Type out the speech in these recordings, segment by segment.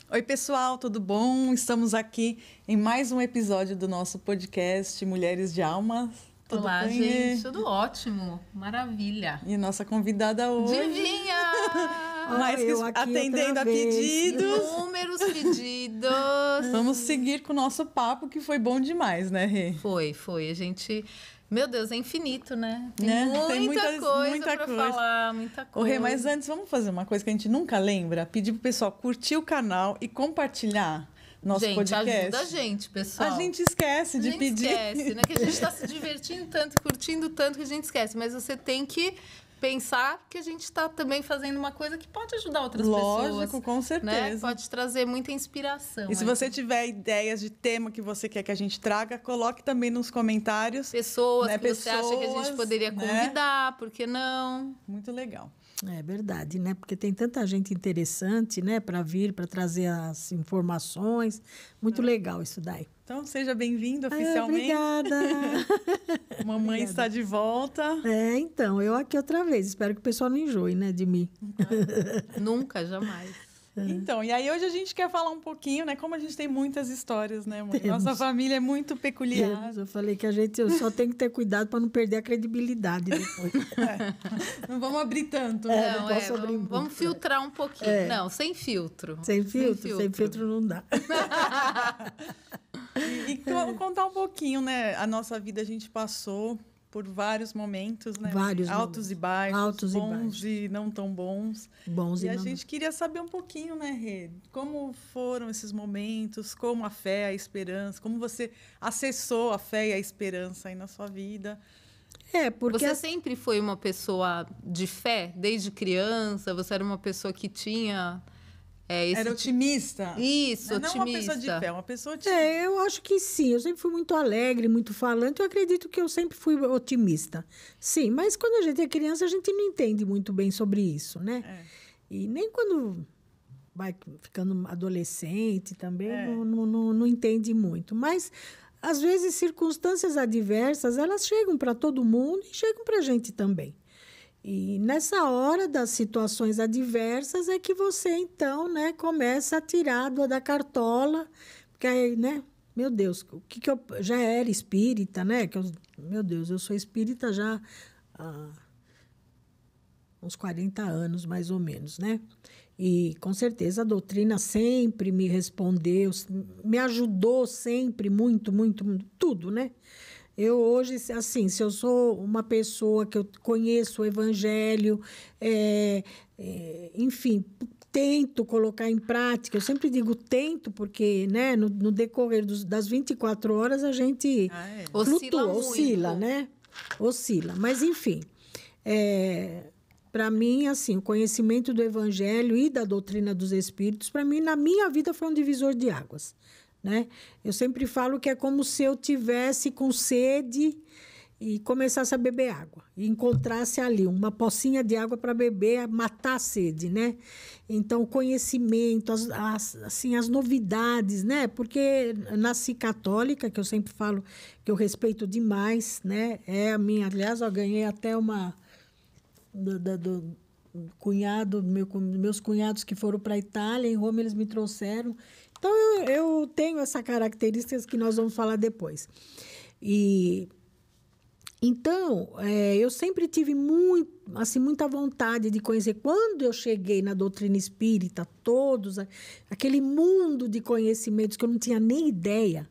Oi, pessoal, tudo bom? Estamos aqui em mais um episódio do nosso podcast Mulheres de Alma. Tudo Olá, bem? gente, tudo ótimo, maravilha. E nossa convidada hoje... Adivinha! Mais que atendendo a pedidos. Inúmeros pedidos. Vamos seguir com o nosso papo, que foi bom demais, né, Rê? Foi. A gente... Meu Deus, é infinito, né? Tem muita coisa pra falar, muita coisa. Ô, Rê, mas antes, vamos fazer uma coisa que a gente nunca lembra? Pedir pro pessoal curtir o canal e compartilhar nosso podcast. Ajuda a gente, pessoal. A gente esquece de pedir. Esquece, né? Que a gente está se divertindo tanto, curtindo tanto que a gente esquece. Mas você tem que pensar que a gente está também fazendo uma coisa que pode ajudar outras pessoas. Lógico, com certeza. Né? Pode trazer muita inspiração. E se você tiver ideias de tema que você quer que a gente traga, coloque também nos comentários. Pessoas que você acha que a gente poderia convidar, por que não? Muito legal. É verdade, né? Porque tem tanta gente interessante, né? Para vir, para trazer as informações. Muito legal isso daí. Então, seja bem-vindo oficialmente. Obrigada. Mamãe está de volta. Então, eu aqui outra vez. Espero que o pessoal não enjoe, né, de mim. Nunca, jamais. Então, e aí hoje a gente quer falar um pouquinho, né? Como a gente tem muitas histórias, né, mãe? Nossa família é muito peculiar. Eu falei que eu só tenho que ter cuidado para não perder a credibilidade depois. Não vamos abrir tanto. Não, vamos filtrar um pouquinho. Não, sem filtro. Sem filtro não dá. E contar um pouquinho, né? A nossa vida a gente passou por vários momentos, né? Vários altos momentos. E baixos, Altos bons e baixos. E não tão bons. E a gente queria saber um pouquinho, né, Rê? Como foram esses momentos, como a fé, a esperança, como você acessou a fé e a esperança aí na sua vida. Porque você sempre foi uma pessoa de fé, desde criança? Você era uma pessoa que tinha... Era otimista? Isso, não otimista. Não uma pessoa de fé, uma pessoa otimista. Eu acho que sim. Eu sempre fui muito alegre, muito falante. Eu acredito que eu sempre fui otimista. Sim, mas quando a gente é criança, a gente não entende muito bem sobre isso, né? E nem quando vai ficando adolescente também, não entende muito. Mas, às vezes, circunstâncias adversas, elas chegam para todo mundo e chegam para a gente também. E nessa hora das situações adversas é que você, então, né, começa a tirar da cartola, porque aí, né, meu Deus, o que eu já era espírita, né? Meu Deus, eu sou espírita já há uns 40 anos, mais ou menos, né? E, com certeza, a doutrina sempre me respondeu, me ajudou sempre muito, muito, muito, tudo, né? Eu hoje, assim, se eu sou uma pessoa que eu conheço o Evangelho, enfim, tento colocar em prática. Eu sempre digo tento, porque, né, no decorrer das 24 horas a gente flutua, oscila, né? Oscila. Mas, enfim, para mim, assim, o conhecimento do Evangelho e da doutrina dos Espíritos, para mim, na minha vida, foi um divisor de águas. Né? Eu sempre falo que é como se eu tivesse com sede e começasse a beber água. E encontrasse ali uma pocinha de água para beber, matar a sede, né? Então, o conhecimento, as novidades, né? Porque nasci católica, que eu sempre falo que eu respeito demais, né? Aliás, eu ganhei até uma... do cunhado, meus cunhados que foram para a Itália, em Roma eles me trouxeram. Então, eu tenho essa característica que nós vamos falar depois. Então, eu sempre tive muita vontade de conhecer. Quando eu cheguei na doutrina espírita, aquele mundo de conhecimentos que eu não tinha nem ideia,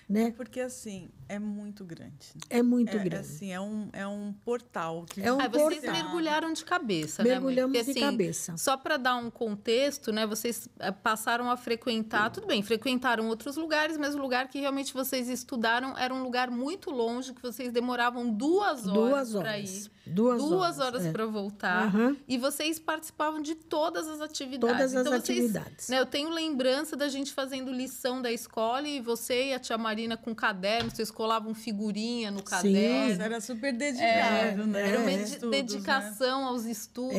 né? Porque, assim, é muito grande. É muito grande. Assim, é um portal. Vocês mergulharam de cabeça, Mergulhamos né? Porque, de cabeça. Só para dar um contexto, né? Vocês passaram a frequentar... Tudo bem, frequentaram outros lugares, mas o lugar que realmente vocês estudaram era um lugar muito longe, que vocês demoravam 2 horas para ir. 2 horas para voltar. Uhum. E vocês participavam de todas as atividades. Atividades. Né, eu tenho lembrança da gente fazendo lição da escola e você e a tia Marina com caderno, vocês colavam figurinha no caderno. Sim, era super dedicado, né? Era uma dedicação aos estudos.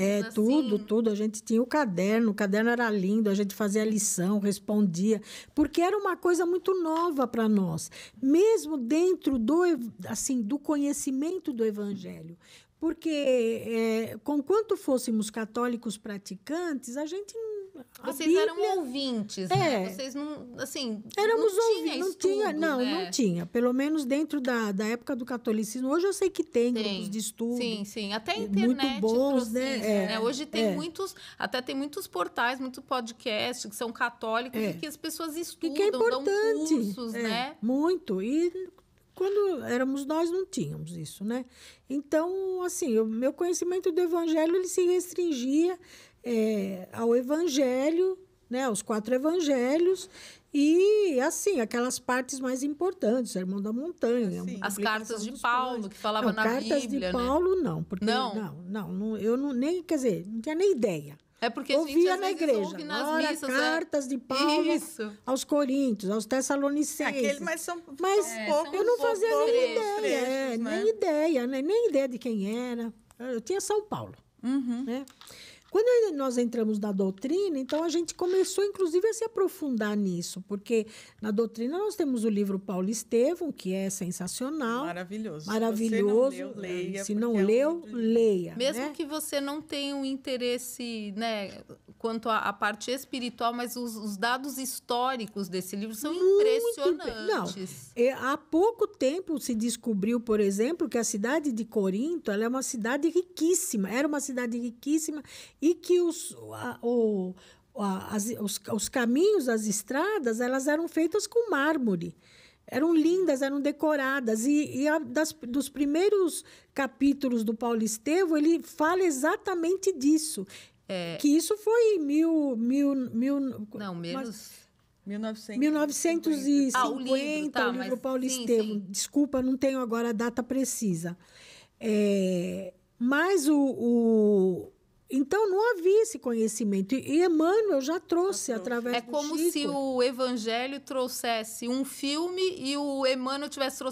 Tudo. A gente tinha o caderno era lindo, a gente fazia a lição, respondia, porque era uma coisa muito nova para nós, mesmo dentro do conhecimento do Evangelho. Porque, conquanto fôssemos católicos praticantes, a gente Vocês eram ouvintes, né? Vocês não, assim, éramos não tinha ouvintes, estudo, não tinha. Pelo menos dentro da época do catolicismo. Hoje eu sei que tem grupos de estudo. Sim. Até a internet muito bons, trouxe né? isso, né? Hoje tem muitos portais, muitos podcasts que são católicos e que as pessoas estudam, que é importante, dão cursos, né? Muito. E quando éramos nós, não tínhamos isso, né? Então, assim, o meu conhecimento do evangelho, ele se restringia ao evangelho, né? Aos 4 evangelhos e, assim, aquelas partes mais importantes, Sermão da Montanha. As cartas de Paulo, que falava na Bíblia, cartas de Paulo, não. Porque, eu não, nem, quer dizer, não tinha nem ideia. É porque eu via às na vezes igreja. ouve nas Olha, missas, cartas de Paulo aos Coríntios, aos Tessalonicenses. Mas são poucos. Eu não fazia nem ideia. Trechos, né? Nem ideia de quem era. Eu tinha São Paulo. Né? Quando nós entramos na doutrina, então a gente começou, inclusive, a se aprofundar nisso, porque na doutrina nós temos o livro Paulo Estevão, que é sensacional. Maravilhoso. Maravilhoso. Se não leu, leia. Se não leu, leia. Mesmo né? que você não tenha um interesse, né, quanto à parte espiritual, mas os dados históricos desse livro são impressionantes. Há pouco tempo se descobriu, por exemplo, que a cidade de Corinto ela é uma cidade riquíssima, era uma cidade riquíssima, e que os caminhos, as estradas, elas eram feitas com mármore. Eram lindas, eram decoradas. Dos primeiros capítulos do Paulo Estevão, ele fala exatamente disso. Que isso foi em 1950, o livro Paulo Estevão. Sim. Desculpa, não tenho agora a data precisa. Mas então, não havia esse conhecimento. E Emmanuel já trouxe através do Chico. É como se o Evangelho trouxesse um filme e o Emmanuel tivesse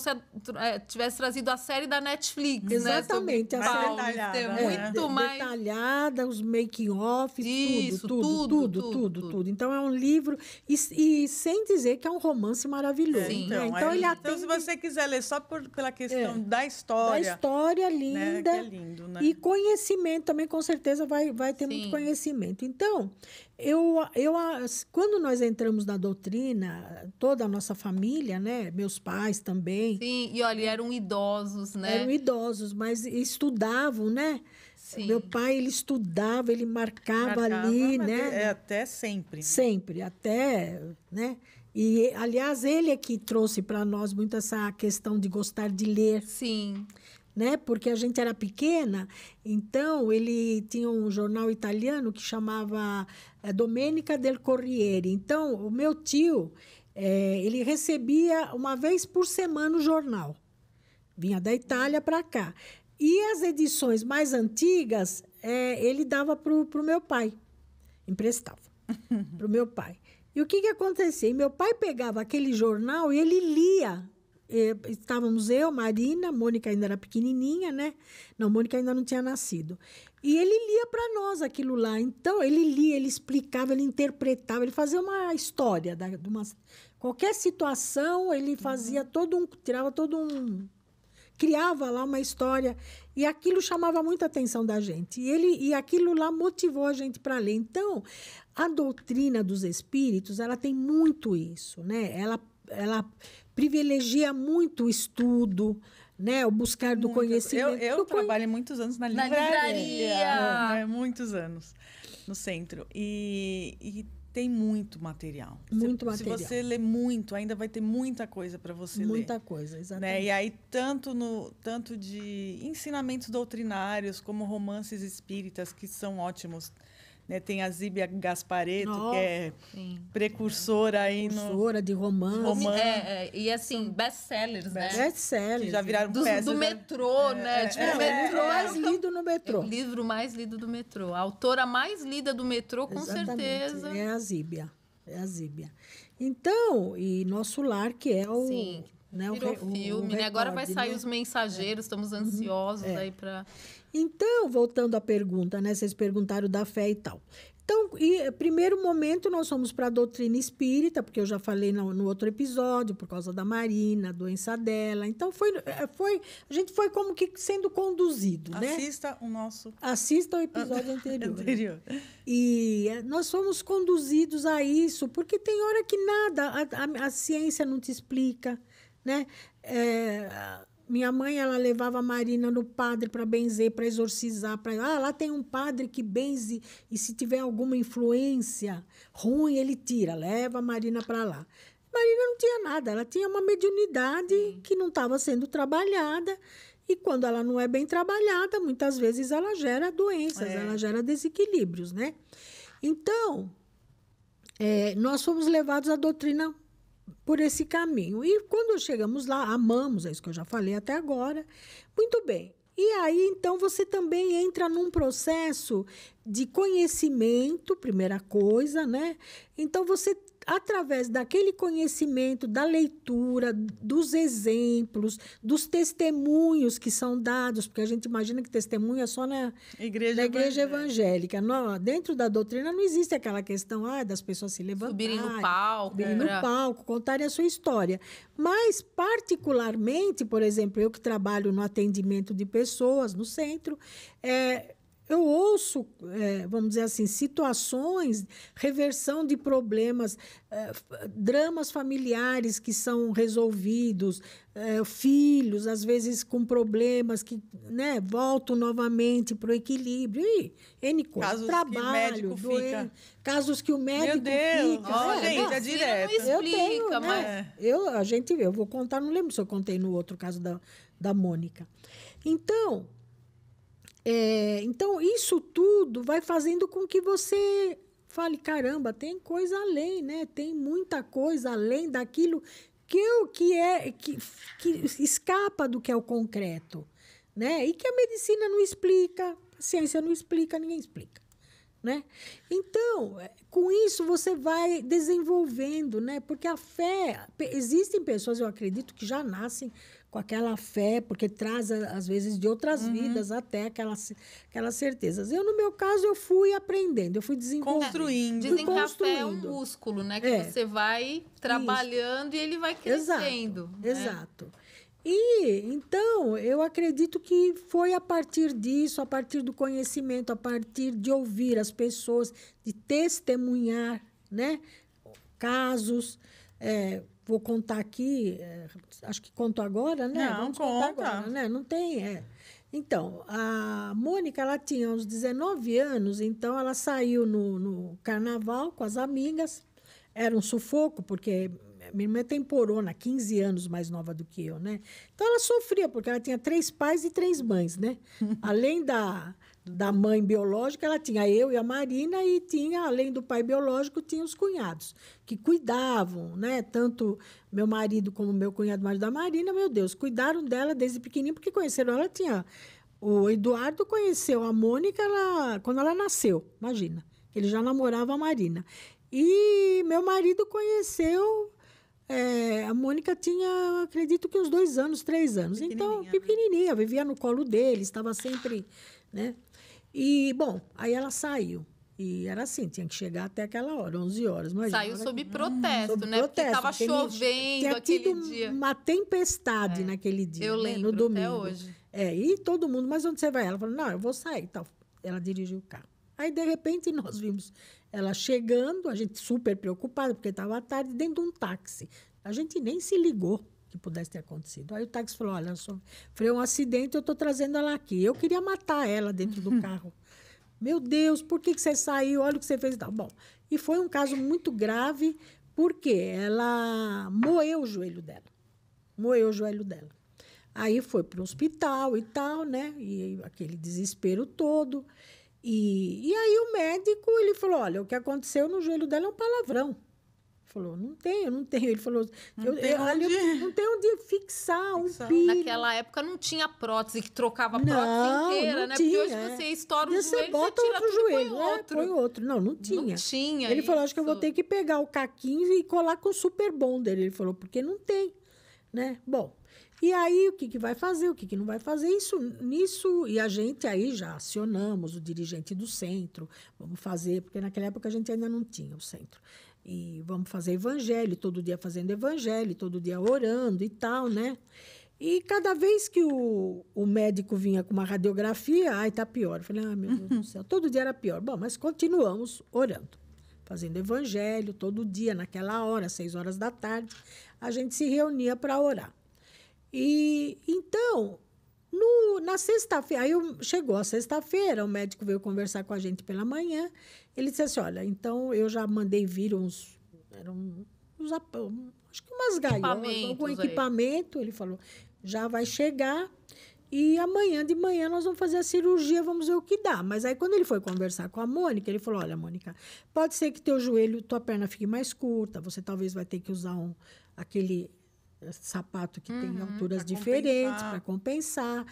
trazido a série da Netflix. Exatamente. Né? A série detalhada. Muito mais detalhada, os making-offs, tudo. Então, é um livro... E sem dizer que é um romance maravilhoso. Sim. Né? Então, ele atende... Então, se você quiser ler só pela questão da história... Da história linda. Né? Que é lindo, né? E conhecimento também, com certeza, vai ter muito conhecimento. Então, quando nós entramos na doutrina, toda a nossa família, né? Meus pais também. Sim, e olha, eram idosos, né? Eram idosos, mas estudavam, né? Sim. Meu pai, ele estudava, ele marcava ali, né? Até sempre. Sempre, até, né? E, aliás, ele é que trouxe para nós muito essa questão de gostar de ler. Sim. Né? Porque a gente era pequena, então ele tinha um jornal italiano que chamava Domenica del Corriere. Então, o meu tio, ele recebia uma vez por semana o jornal. Vinha da Itália para cá. E as edições mais antigas, ele dava para o meu pai. Emprestava para o meu pai. E o que acontecia? E meu pai pegava aquele jornal e ele lia. Estávamos eu, Marina, Mônica ainda era pequenininha, né? Não, Mônica ainda não tinha nascido. E ele lia para nós aquilo lá. Então, ele lia, ele explicava, ele interpretava, ele fazia uma história. Qualquer situação, ele fazia criava lá uma história. E aquilo chamava muita atenção da gente. E aquilo lá motivou a gente para ler. Então, a doutrina dos espíritos, ela tem muito isso, né? Ela privilegia muito o estudo, né? O buscar do conhecimento. Eu trabalhei muitos anos na livraria. Muitos anos no centro. E tem muito material. Se você ler muito, ainda vai ter muita coisa para você ler. Muita coisa, exatamente. Né? E aí, tanto de ensinamentos doutrinários, como romances espíritas, que são ótimos. Né? Tem a Zíbia Gasparetto, que é precursora aí Precursora de romance. E assim, best-sellers, né? Best-sellers. Que já viraram peças. Do metrô, né? O livro mais lido no metrô. O livro mais lido do metrô. A autora mais lida do metrô, com certeza. É a Zíbia. Então, e Nosso Lar, que é o... Sim. Né, virou filme, né? Agora vai sair Os Mensageiros, estamos ansiosos aí para... Então, voltando à pergunta, né? Vocês perguntaram da fé e tal. Então, primeiro momento, nós fomos para a doutrina espírita, porque eu já falei no outro episódio, por causa da Marina, a doença dela. Então, a gente foi como que sendo conduzido, Assista o nosso... Assista o episódio anterior. E nós fomos conduzidos a isso, porque tem hora que nada, a ciência não te explica, né? Minha mãe, ela levava a Marina no padre para benzer, para exorcizar. Lá tem um padre que benze e se tiver alguma influência ruim, ele tira. Leva a Marina para lá. Marina não tinha nada. Ela tinha uma mediunidade que não estava sendo trabalhada. E quando ela não é bem trabalhada, muitas vezes ela gera doenças, ela gera desequilíbrios, né? Então, nós fomos levados à doutrina por esse caminho. E quando chegamos lá, amamos, é isso que eu já falei até agora. Muito bem. E aí, então, você também entra num processo de conhecimento, primeira coisa, né? Então, você, através daquele conhecimento, da leitura, dos exemplos, dos testemunhos que são dados, porque a gente imagina que testemunho é só na igreja evangélica. Não, dentro da doutrina não existe aquela questão das pessoas se levantarem, subirem no palco, contarem a sua história. Mas, particularmente, por exemplo, eu que trabalho no atendimento de pessoas no centro, eu ouço, vamos dizer assim, situações, reversão de problemas, dramas familiares que são resolvidos, filhos, às vezes, com problemas que voltam novamente para o equilíbrio. E N coisas. Casos trabalho, que o médico fica... Casos que o médico fica. Gente, é direto. Não explica, mas... Eu vou contar, não lembro se eu contei no outro caso da Mônica. Então... Então, isso tudo vai fazendo com que você fale, caramba, tem coisa além, né? Tem muita coisa além daquilo que escapa do que é o concreto, né? E que a medicina não explica, a ciência não explica, ninguém explica, né? Então, com isso, você vai desenvolvendo, né? Porque a fé... Existem pessoas, eu acredito, que já nascem com aquela fé, porque traz, às vezes, de outras vidas até aquelas certezas. No meu caso, eu fui aprendendo, eu fui desenvolvendo. Construindo. Dizem que a fé é um músculo, né? Que você vai trabalhando e ele vai crescendo. Exato. E, então, eu acredito que foi a partir disso, a partir do conhecimento, a partir de ouvir as pessoas, de testemunhar, né? Casos... Vou contar aqui, acho que conto agora, né? Não, conta. Agora, né? Não tem, Então, a Mônica, ela tinha uns 19 anos, então ela saiu no carnaval com as amigas. Era um sufoco, porque minha irmã é temporona, 15 anos mais nova do que eu, né? Então, ela sofria, porque ela tinha 3 pais e 3 mães, né? Além da mãe biológica, ela tinha eu e a Marina, e tinha, além do pai biológico, tinha os cunhados, que cuidavam, né? Tanto meu marido como meu cunhado, marido da Marina, meu Deus, cuidaram dela desde pequenininha, porque conheceram ela, o Eduardo conheceu a Mônica quando ela nasceu, imagina, ele já namorava a Marina. E meu marido conheceu... a Mônica tinha, acredito que uns 2 anos, 3 anos. Então, pequenininha, vivia no colo dele, estava sempre, né? E, bom, aí ela saiu. E era assim, tinha que chegar até aquela hora, 11 horas. Imagina, saiu sob protesto, sob né? protesto, porque estava chovendo aquele dia. Uma tempestade naquele dia, eu lembro, no domingo. até hoje. E todo mundo, mas onde você vai? Ela falou, não, eu vou sair. Tal. Ela dirigiu o carro. Aí, de repente, nós vimos ela chegando, a gente super preocupada, porque estava tarde, dentro de um táxi. A gente nem se ligou que pudesse ter acontecido. Aí o táxi falou, olha, foi um acidente, eu estou trazendo ela aqui. Eu queria matar ela dentro do carro. Meu Deus, por que você saiu? Olha o que você fez. Bom, e foi um caso muito grave, porque ela moeu o joelho dela. Aí foi para o hospital e tal, né? E aquele desespero todo. E aí o médico, ele falou, olha, o que aconteceu no joelho dela é um palavrão. Falou, não tenho. Ele falou, não tem onde fixar um pino. Naquela época não tinha prótese que trocava a prótese inteira, não né? Tinha, porque hoje você estoura o joelho, você bota tira outro tudo joelho, e põe outro. Não tinha. Não tinha Ele falou, acho que eu vou isso. ter que pegar o caquinho e colar com o super bonder. Ele falou, porque não tem. né? Bom, e aí o que vai fazer, o que não vai fazer? Nisso, e a gente aí já acionamos o dirigente do centro, vamos fazer, porque naquela época a gente ainda não tinha o centro. E vamos fazer evangelho, todo dia fazendo evangelho, todo dia orando e tal, né? E cada vez que o médico vinha com uma radiografia, ai, tá pior. Eu falei, meu Deus do céu, todo dia era pior. Bom, mas continuamos orando, fazendo evangelho, todo dia, naquela hora, 6 horas da tarde, a gente se reunia para orar. E então, na sexta-feira, chegou a sexta-feira, o médico veio conversar com a gente pela manhã, ele disse assim, olha, então eu já mandei vir acho que umas gaiolas, algum equipamento, ele falou, já vai chegar e amanhã de manhã nós vamos fazer a cirurgia, vamos ver o que dá. Mas aí quando ele foi conversar com a Mônica, ele falou, olha, Mônica, pode ser que teu joelho, tua perna fique mais curta, você talvez vai ter que usar aquele sapato que tem alturas diferentes para compensar.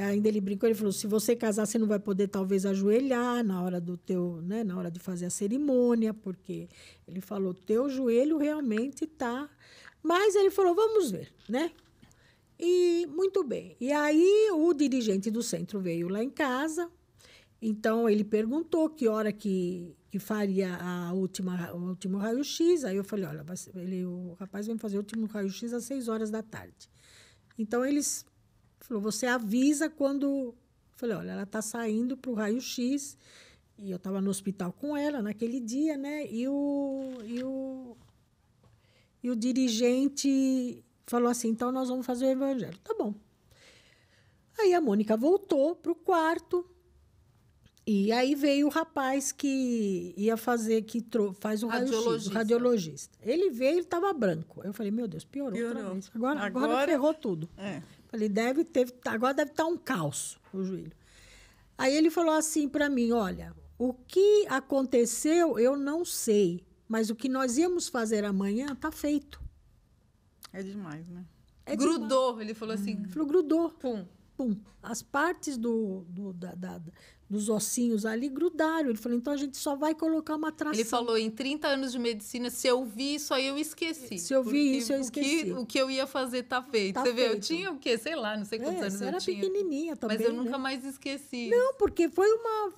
Ainda ele brincou, ele falou, se você casar, você não vai poder talvez ajoelhar na hora né, na hora de fazer a cerimônia, porque ele falou, teu joelho realmente tá. Mas ele falou, vamos ver, né? E muito bem. E aí o dirigente do centro veio lá em casa. Então ele perguntou que hora que faria o último raio-x. Aí eu falei, olha, o rapaz vai fazer o último raio-x às 6 horas da tarde. Então eles falou, você avisa quando... Eu falei, olha, ela está saindo para o raio-x. E eu estava no hospital com ela naquele dia, né? E o dirigente falou assim, então nós vamos fazer o evangelho. Tá bom. Aí a Mônica voltou para o quarto. E aí veio o rapaz que ia fazer, faz o raio-x, o radiologista. Ele veio, ele estava branco. Eu falei, meu Deus, piorou. Outra vez. Agora ferrou tudo. Falei, agora deve estar um caos o joelho. Aí ele falou assim para mim, olha, o que aconteceu eu não sei, mas o que nós íamos fazer amanhã está feito. É demais, né? Grudou, demais. Ele falou assim. Falou, grudou. Pum. Pum. As partes dos ossinhos ali grudaram. Ele falou, então a gente só vai colocar uma tração. Ele falou, em 30 anos de medicina, se eu vi isso aí, eu esqueci. Se eu vi isso, eu esqueci. O que eu ia fazer tá feito. Você vê, eu tinha o quê? Sei lá, não sei quantos anos eu tinha. Era pequenininha também. Mas eu nunca mais esqueci. Não, porque foi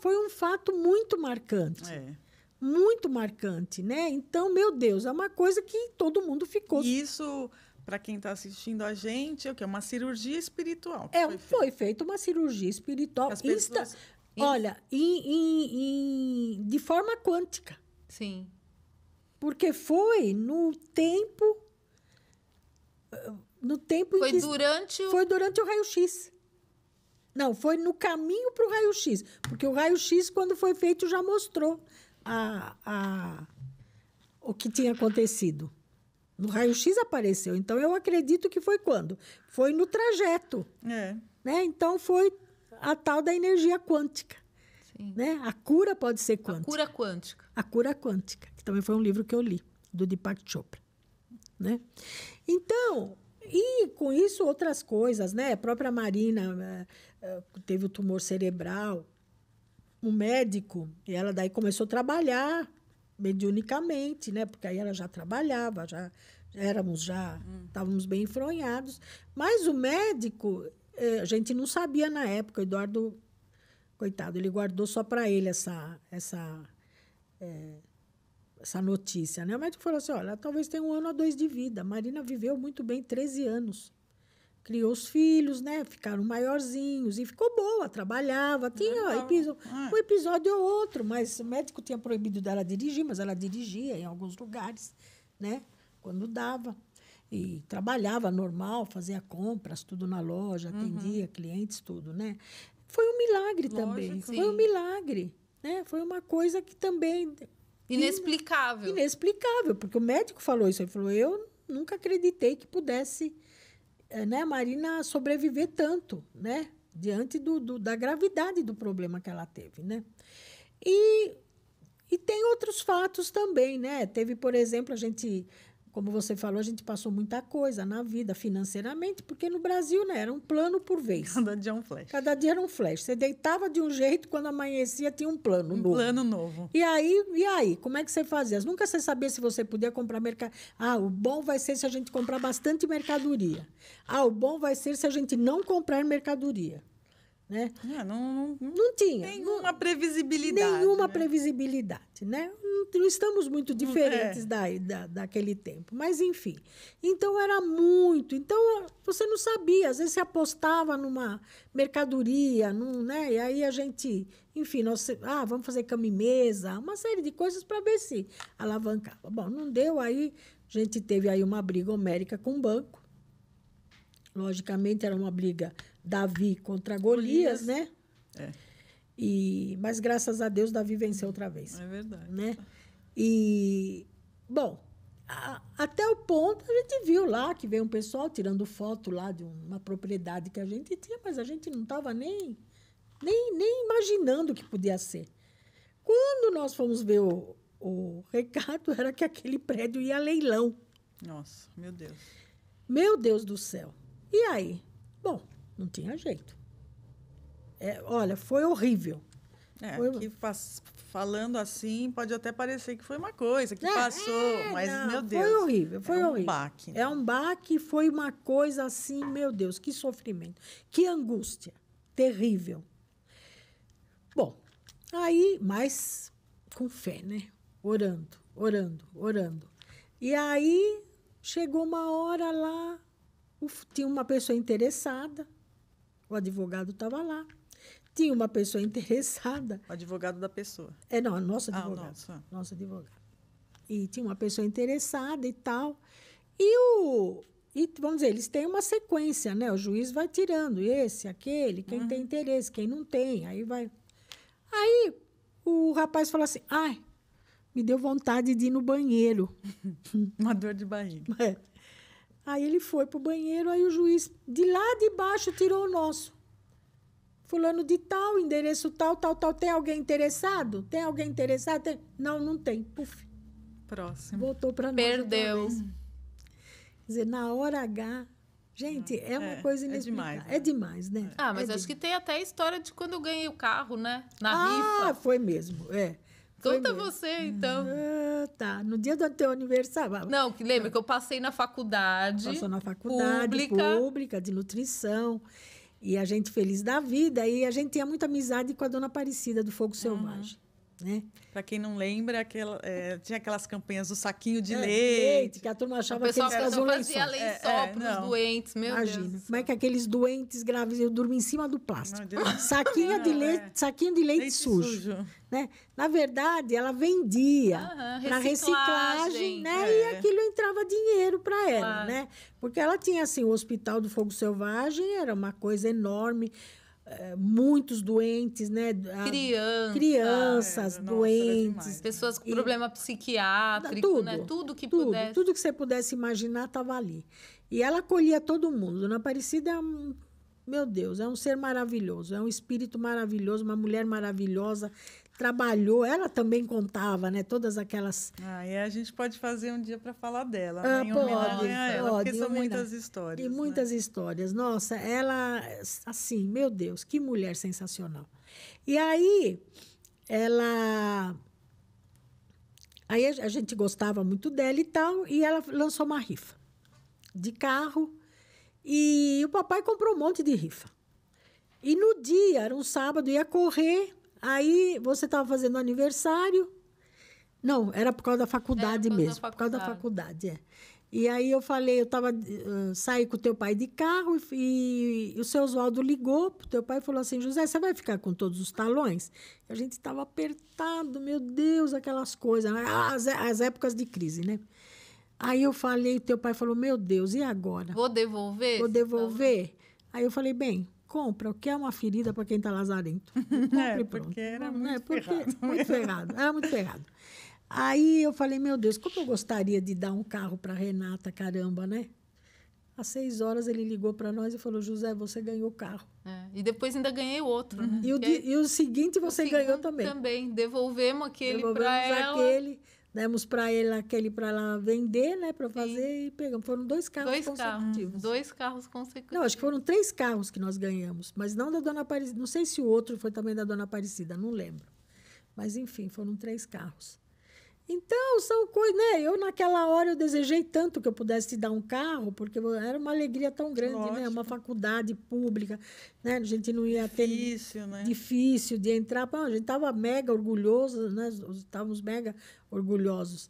um fato muito marcante. Muito marcante, né? Então, meu Deus, é uma coisa que todo mundo ficou... Isso... Para quem está assistindo a gente, é o quê? Uma cirurgia espiritual. Foi feita uma cirurgia espiritual. Olha, de forma quântica. Sim. Porque foi no tempo foi em que... Foi durante o raio-x. Não, foi no caminho para o raio-x. Porque o raio-x, quando foi feito, já mostrou o que tinha acontecido. No raio-x apareceu. Então, eu acredito que foi quando? Foi no trajeto. Né? Então, foi a tal da energia quântica. Sim. Né? A cura pode ser quântica. A cura quântica. A cura quântica, que também foi um livro que eu li, do Deepak Chopra. Né? Então, e com isso outras coisas, né? A própria Marina teve o tumor cerebral. Um médico, e ela daí começou a trabalhar mediunicamente, né? Porque aí ela já trabalhava, estávamos bem enfronhados. Mas o médico, a gente não sabia na época, o Eduardo, coitado, ele guardou só para ele essa notícia, né? O médico falou assim, olha, talvez tenha 1 ano ou 2 de vida. A Marina viveu muito bem 13 anos. Criou os filhos, né? Ficaram maiorzinhos e ficou boa, trabalhava. Tinha um episódio ou outro, mas o médico tinha proibido dela dirigir, mas ela dirigia em alguns lugares, né? Quando dava. E trabalhava normal, fazia compras, tudo na loja, atendia clientes, tudo, né? Foi um milagre também. Sim. Foi um milagre, né? Foi uma coisa que também... Inexplicável. Inexplicável, porque o médico falou isso. Ele falou, eu nunca acreditei que pudesse... né, a Marina sobreviver tanto, né, diante da gravidade do problema que ela teve, né? E tem outros fatos também, né? Teve, por exemplo, a gente como você falou, a gente passou muita coisa na vida, financeiramente, porque no Brasil, né, era um plano por vez. Cada dia um flash. Cada dia era um flash. Você deitava de um jeito, quando amanhecia, tinha um plano novo. Um plano novo. E aí, como é que você fazia? Nunca você sabia se você podia comprar mercadoria. O bom vai ser se a gente comprar bastante mercadoria. O bom vai ser se a gente não comprar mercadoria. Né? Não tinha. Nenhuma previsibilidade. Nenhuma previsibilidade, né? Não estamos muito diferentes daquele tempo. Mas, enfim. Então, era muito. Então, você não sabia. Às vezes, você apostava numa mercadoria, né? E aí a gente... Enfim, vamos fazer cama e mesa. Uma série de coisas para ver se alavancava. Bom, não deu. Aí, a gente teve aí uma briga homérica com o banco. Logicamente, era uma briga Davi contra Golias, né? Mas, graças a Deus, Davi venceu outra vez. É verdade. Né? E, bom, até o ponto, a gente viu lá que veio um pessoal tirando foto lá de uma propriedade que a gente tinha, mas a gente não estava nem imaginando o que podia ser. Quando nós fomos ver o recado, era que aquele prédio ia a leilão. Nossa, meu Deus. Meu Deus do céu. E aí? Bom, não tinha jeito. Olha, foi horrível. Falando assim, pode até parecer que foi uma coisa que passou, mas, meu Deus. Foi horrível, foi horrível. Um baque. Né? É um baque, foi uma coisa assim, meu Deus, que sofrimento, que angústia, terrível. Bom, aí, mas com fé, né? Orando. E aí, chegou uma hora lá, tinha uma pessoa interessada, o advogado estava lá. Tinha uma pessoa interessada. O advogado da pessoa. Não, nosso advogado. Nosso advogado. E tinha uma pessoa interessada e tal. E vamos dizer, eles têm uma sequência, né? O juiz vai tirando esse, aquele, quem tem interesse, quem não tem. Aí vai. Aí o rapaz falou assim: me deu vontade de ir no banheiro. Uma dor de barriga. Aí ele foi para o banheiro, aí o juiz, de lá de baixo, tirou o nosso. Fulano de tal, endereço tal. Tem alguém interessado? Tem alguém interessado? Não tem. Puf. Próximo. Voltou para nós. Perdeu. Quer dizer, na hora H... Gente, é uma coisa inexplicável. É demais, né? É demais, né? Mas acho que tem até a história de quando eu ganhei o carro, né? Na rifa. Foi mesmo, Conta você, então. Tá. No dia do teu aniversário. Não, que lembra que eu passei na faculdade. Passou na faculdade pública de nutrição. E a gente feliz da vida. E a gente tinha muita amizade com a dona Aparecida do Fogo Selvagem. Né? Para quem não lembra, tinha aquelas campanhas do saquinho de leite. Que a turma achava que eles faziam fazia lençol para os doentes, meu Imagina, Deus. como é que aqueles doentes graves iam dormir em cima do plástico? Saquinho de leite sujo. Né? Na verdade, ela vendia para reciclagem, né? E aquilo entrava dinheiro para ela, né? Porque ela tinha assim, o Hospital do Fogo Selvagem, era uma coisa enorme. Muitos doentes, né? Crianças doentes. Pessoas com problema psiquiátrico, né? Tudo que pudesse. Tudo que você pudesse imaginar estava ali. E ela acolhia todo mundo. Dona Aparecida meu Deus, é um ser maravilhoso, é um espírito maravilhoso, uma mulher maravilhosa. Trabalhou, ela também contava, né? Todas aquelas... E a gente pode fazer um dia para falar dela, né? Em homenagem a ela, porque são muitas histórias. E muitas histórias. Nossa, ela, assim, meu Deus, que mulher sensacional. E aí, Aí a gente gostava muito dela e tal, e ela lançou uma rifa de carro, e o papai comprou um monte de rifa. E no dia, era um sábado, ia correr... Aí, você estava fazendo aniversário. Não, era por causa da faculdade mesmo. Por causa da faculdade, E aí, eu falei, saí com o teu pai de carro e o seu Oswaldo ligou para o teu pai e falou assim, José, você vai ficar com todos os talões? E a gente estava apertado, meu Deus, aquelas coisas. As épocas de crise, né? Aí eu falei, teu pai falou, meu Deus, e agora? Vou devolver? Vou devolver? Aí eu falei, bem... Compra, o que é uma ferida para quem está lazarento. Porque era muito ferrado. Era muito ferrado. Aí eu falei, meu Deus, como eu gostaria de dar um carro para Renata, caramba, né? Às 6 horas ele ligou para nós e falou, José, você ganhou o carro. E depois ainda ganhei outro. Né? E o seguinte você ganhou também. Também, devolvemos aquele para ela. Demos para ele aquele para ela vender, né? Para fazer e pegamos. Foram 2 carros consecutivos. 2 carros consecutivos. Não, acho que foram 3 carros que nós ganhamos, mas não da Dona Aparecida. Não sei se o outro foi também da Dona Aparecida, não lembro. Mas, enfim, foram 3 carros. Então, são coisas, né? Eu, naquela hora, eu desejei tanto que eu pudesse te dar um carro, porque era uma alegria tão grande, lógico, né? Uma faculdade pública, né? A gente não ia ter... Difícil, né? Difícil de entrar. A gente estava mega orgulhoso, né? Estávamos mega orgulhosos.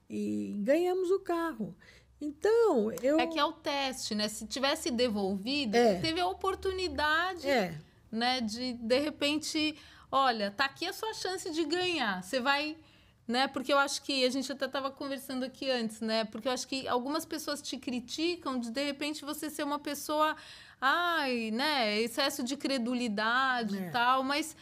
E ganhamos o carro. Então, eu... É que é o teste, né? Se tivesse devolvido, teve a oportunidade, né? De repente, olha, tá aqui a sua chance de ganhar. Você vai... Né? Porque eu acho que a gente até estava conversando aqui antes, né? Porque eu acho que algumas pessoas te criticam de repente você ser uma pessoa, né? Excesso de credulidade e tal, mas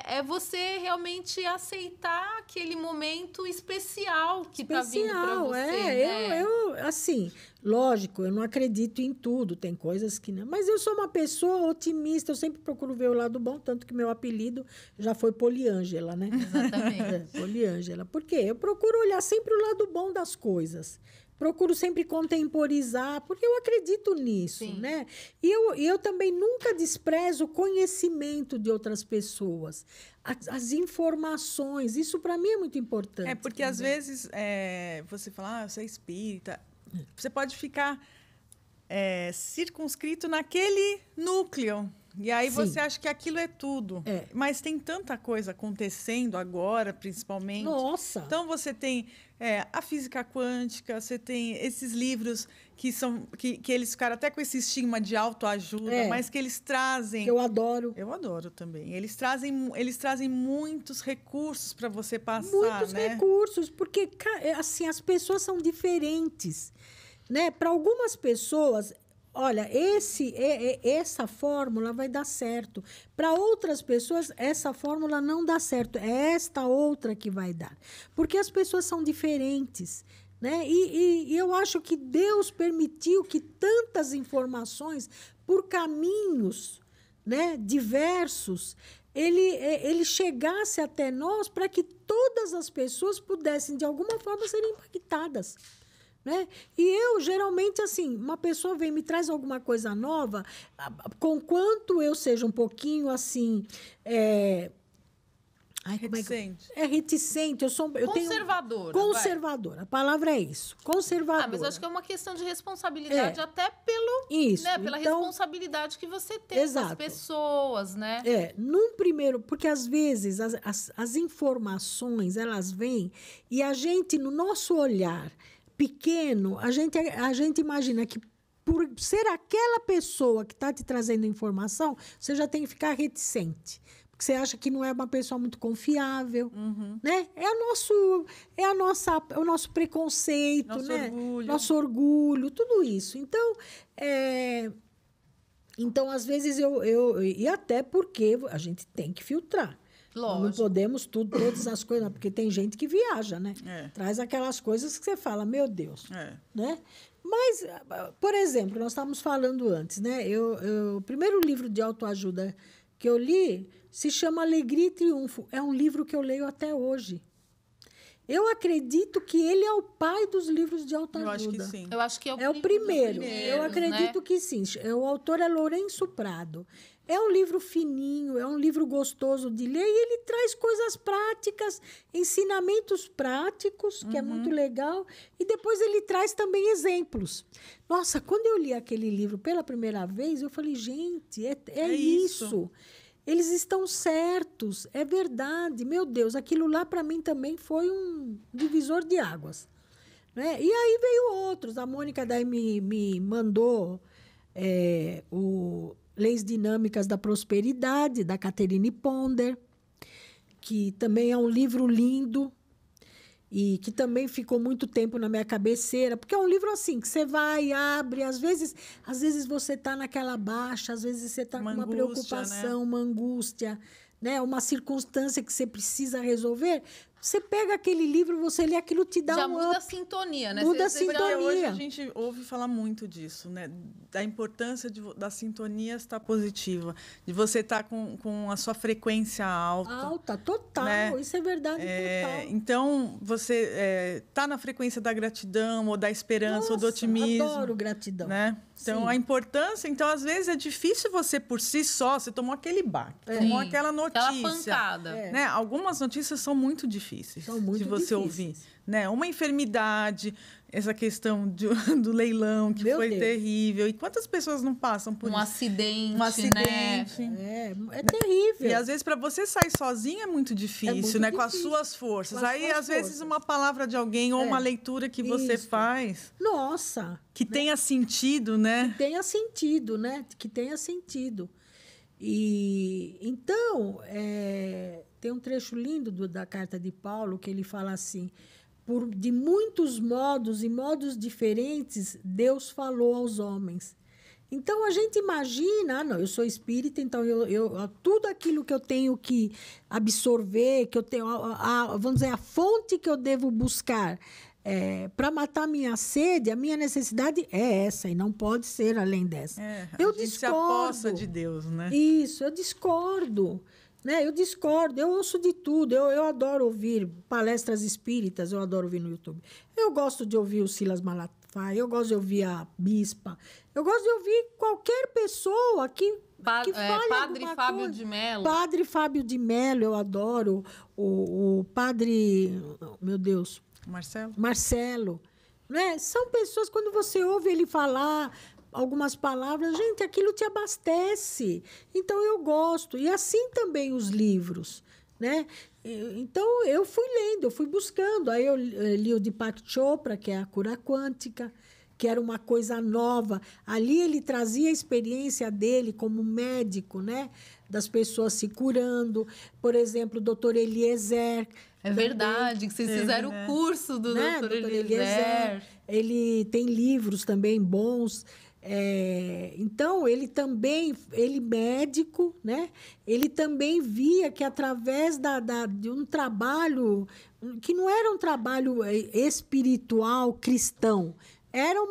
é você realmente aceitar aquele momento especial que está vindo para você. Né? Eu, assim, lógico, eu não acredito em tudo, tem coisas que não. Mas eu sou uma pessoa otimista, eu sempre procuro ver o lado bom, tanto que meu apelido já foi Poliângela, né? Exatamente. Poliângela. Por quê? Eu procuro olhar sempre o lado bom das coisas. Procuro sempre contemporizar, porque eu acredito nisso, sim, né? E eu também nunca desprezo o conhecimento de outras pessoas, as informações. Isso, para mim, é muito importante. Porque, às vezes, você fala, você é espírita. Você pode ficar circunscrito naquele núcleo. E aí você acha que aquilo é tudo. Mas tem tanta coisa acontecendo agora, principalmente. Nossa! Então, você tem a física quântica, você tem esses livros que eles ficaram até com esse estigma de autoajuda, mas que eles trazem... Eu adoro. Eu adoro também. Eles trazem muitos recursos para você passar, muitos recursos, porque assim, as pessoas são diferentes, né? Para algumas pessoas... Olha, essa fórmula vai dar certo. Para outras pessoas, essa fórmula não dá certo. É esta outra que vai dar. Porque as pessoas são diferentes, né? E eu acho que Deus permitiu que tantas informações, por caminhos, né, diversos, ele chegasse até nós para que todas as pessoas pudessem, de alguma forma, serem impactadas. Né? E eu, geralmente, assim, uma pessoa vem me traz alguma coisa nova, conquanto eu seja um pouquinho, assim... reticente. Reticente. Conservadora. Conservadora. A palavra é isso. Conservadora. Mas acho que é uma questão de responsabilidade até pelo... Isso. Né, pela responsabilidade que você tem com as pessoas, né? Num primeiro... Porque, às vezes, as informações, elas vêm e a gente, no nosso olhar... pequeno, a gente imagina que por ser aquela pessoa que está te trazendo informação, você já tem que ficar reticente. Porque você acha que não é uma pessoa muito confiável, né? É o nosso preconceito, nosso, né? orgulho. Nosso orgulho, tudo isso. Então, às vezes, e até porque a gente tem que filtrar. Lógico. Não podemos todas as coisas, porque tem gente que viaja, né? Traz aquelas coisas que você fala, meu Deus. Né? Mas, por exemplo, nós estávamos falando antes, né? O primeiro livro de autoajuda que eu li se chama Alegria e Triunfo. É um livro que eu leio até hoje. Eu acredito que ele é o pai dos livros de autoajuda. Eu acho que sim. Eu acho que é o primeiro. Eu acredito que sim. O autor é Lourenço Prado. É um livro fininho, é um livro gostoso de ler e ele traz coisas práticas, ensinamentos práticos, que é muito legal, e depois ele traz também exemplos. Nossa, quando eu li aquele livro pela primeira vez, eu falei, gente, é isso. Eles estão certos, é verdade. Meu Deus, aquilo lá para mim também foi um divisor de águas. Né? E aí veio outros. A Mônica daí me mandou o Leis Dinâmicas da Prosperidade, da Catherine Ponder, que também é um livro lindo e que também ficou muito tempo na minha cabeceira, porque é um livro assim, que você vai, abre, às vezes você está naquela baixa, às vezes você está com uma preocupação, né? Uma angústia, né? Uma circunstância que você precisa resolver. Você pega aquele livro, você lê aquilo, te dá já um muda a sintonia, né? Muda a sintonia. Hoje a gente ouve falar muito disso, né? Da importância da sintonia estar positiva, de você estar com a sua frequência alta. Alta, total. Né? Isso é verdade, total. Então, você está na frequência da gratidão, ou da esperança, ou do otimismo. Adoro gratidão. Né? Então, a importância... Então, às vezes, é difícil você, por si só, você tomou aquele baque, tomou aquela notícia. Aquela pancada. Né? Algumas notícias são muito difíceis de você ouvir. Né? Uma enfermidade, essa questão do leilão, que foi terrível. E quantas pessoas não passam por isso? Acidente, né? É terrível. E, às vezes, para você sair sozinho é muito difícil, né? Com as suas forças. Aí, às vezes, uma palavra de alguém ou uma leitura que você faz... Nossa! Que tenha sentido, né? Que tenha sentido, né? Que tenha sentido. E, então, tem um trecho lindo da carta de Paulo que ele fala assim: de muitos modos e modos diferentes, Deus falou aos homens. Então, a gente imagina, não, eu sou espírita, então tudo aquilo que eu tenho que absorver, que eu tenho, vamos dizer, a fonte que eu devo buscar para matar minha sede, a minha necessidade é essa, e não pode ser além dessa. Eu discordo. Se aposta de Deus, né? Isso, eu discordo. Né? Eu discordo, eu ouço de tudo. Eu adoro ouvir palestras espíritas, eu adoro ouvir no YouTube. Eu gosto de ouvir o Silas Malafaia, eu gosto de ouvir a Bispa, eu gosto de ouvir qualquer pessoa que fale Padre Fábio coisa. de Mello. Padre Fábio de Mello, eu adoro. O Padre... Meu Deus... Marcelo. Né? São pessoas, quando você ouve ele falar algumas palavras, gente, aquilo te abastece. Então, eu gosto. E assim também os livros. Né? Então, eu fui lendo, eu fui buscando. Aí eu li o Deepak Chopra, que é a cura quântica, que era uma coisa nova. Ali ele trazia a experiência dele como médico, né? Das pessoas se curando. Por exemplo, o doutor Eliezer. É verdade, que vocês fizeram o curso do doutor Eliezer. Ele tem livros também bons. Então, ele médico, né? Ele também via que através de um trabalho, que não era um trabalho espiritual cristão, era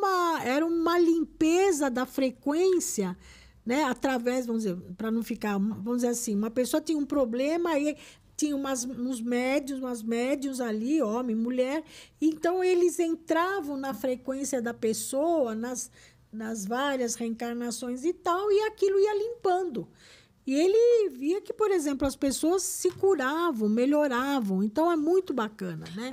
uma limpeza da frequência, né? Através, vamos dizer, para não ficar, vamos dizer assim, uma pessoa tinha um problema e tinha umas médiuns ali, homem, mulher, então eles entravam na frequência da pessoa, nas várias reencarnações e tal, e aquilo ia limpando. E ele via que, por exemplo, as pessoas se curavam, melhoravam. Então, é muito bacana, né?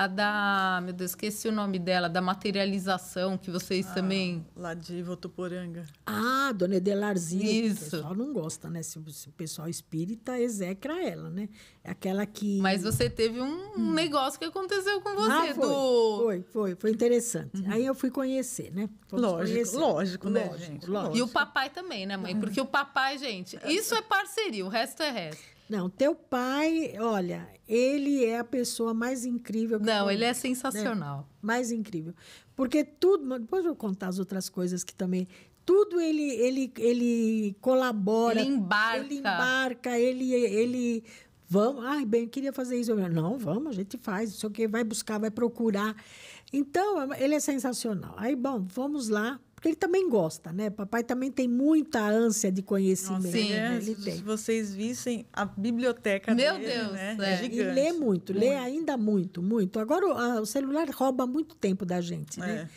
Meu Deus, esqueci o nome dela, da materialização, que vocês também... Lá de Votuporanga. Dona Edelarzinha. Isso. O pessoal não gosta, né? Se o pessoal espírita execra ela, né? É aquela que... Mas você teve um negócio que aconteceu com você. Foi interessante. Aí eu fui conhecer, né? Lógico, né, gente? Lógico. E o papai também, né, mãe? Porque o papai, gente, isso é parceria, o resto é resto. Não, teu pai, olha, ele é a pessoa mais incrível. Ele é sensacional. Né? Mais incrível. Porque tudo... Depois eu vou contar as outras coisas que também... Tudo ele colabora. Ele embarca. Ele vamos... eu queria fazer isso. Não, vamos, a gente faz. Não sei o quê, vai buscar, vai procurar. Então, ele é sensacional. Aí, bom, vamos lá. Porque ele também gosta, né? Papai também tem muita ânsia de conhecimento. Sim, né? Ele tem. Se vocês vissem a biblioteca dele, Deus, né? É gigante. E lê muito, lê ainda muito, muito. Agora, o celular rouba muito tempo da gente, né?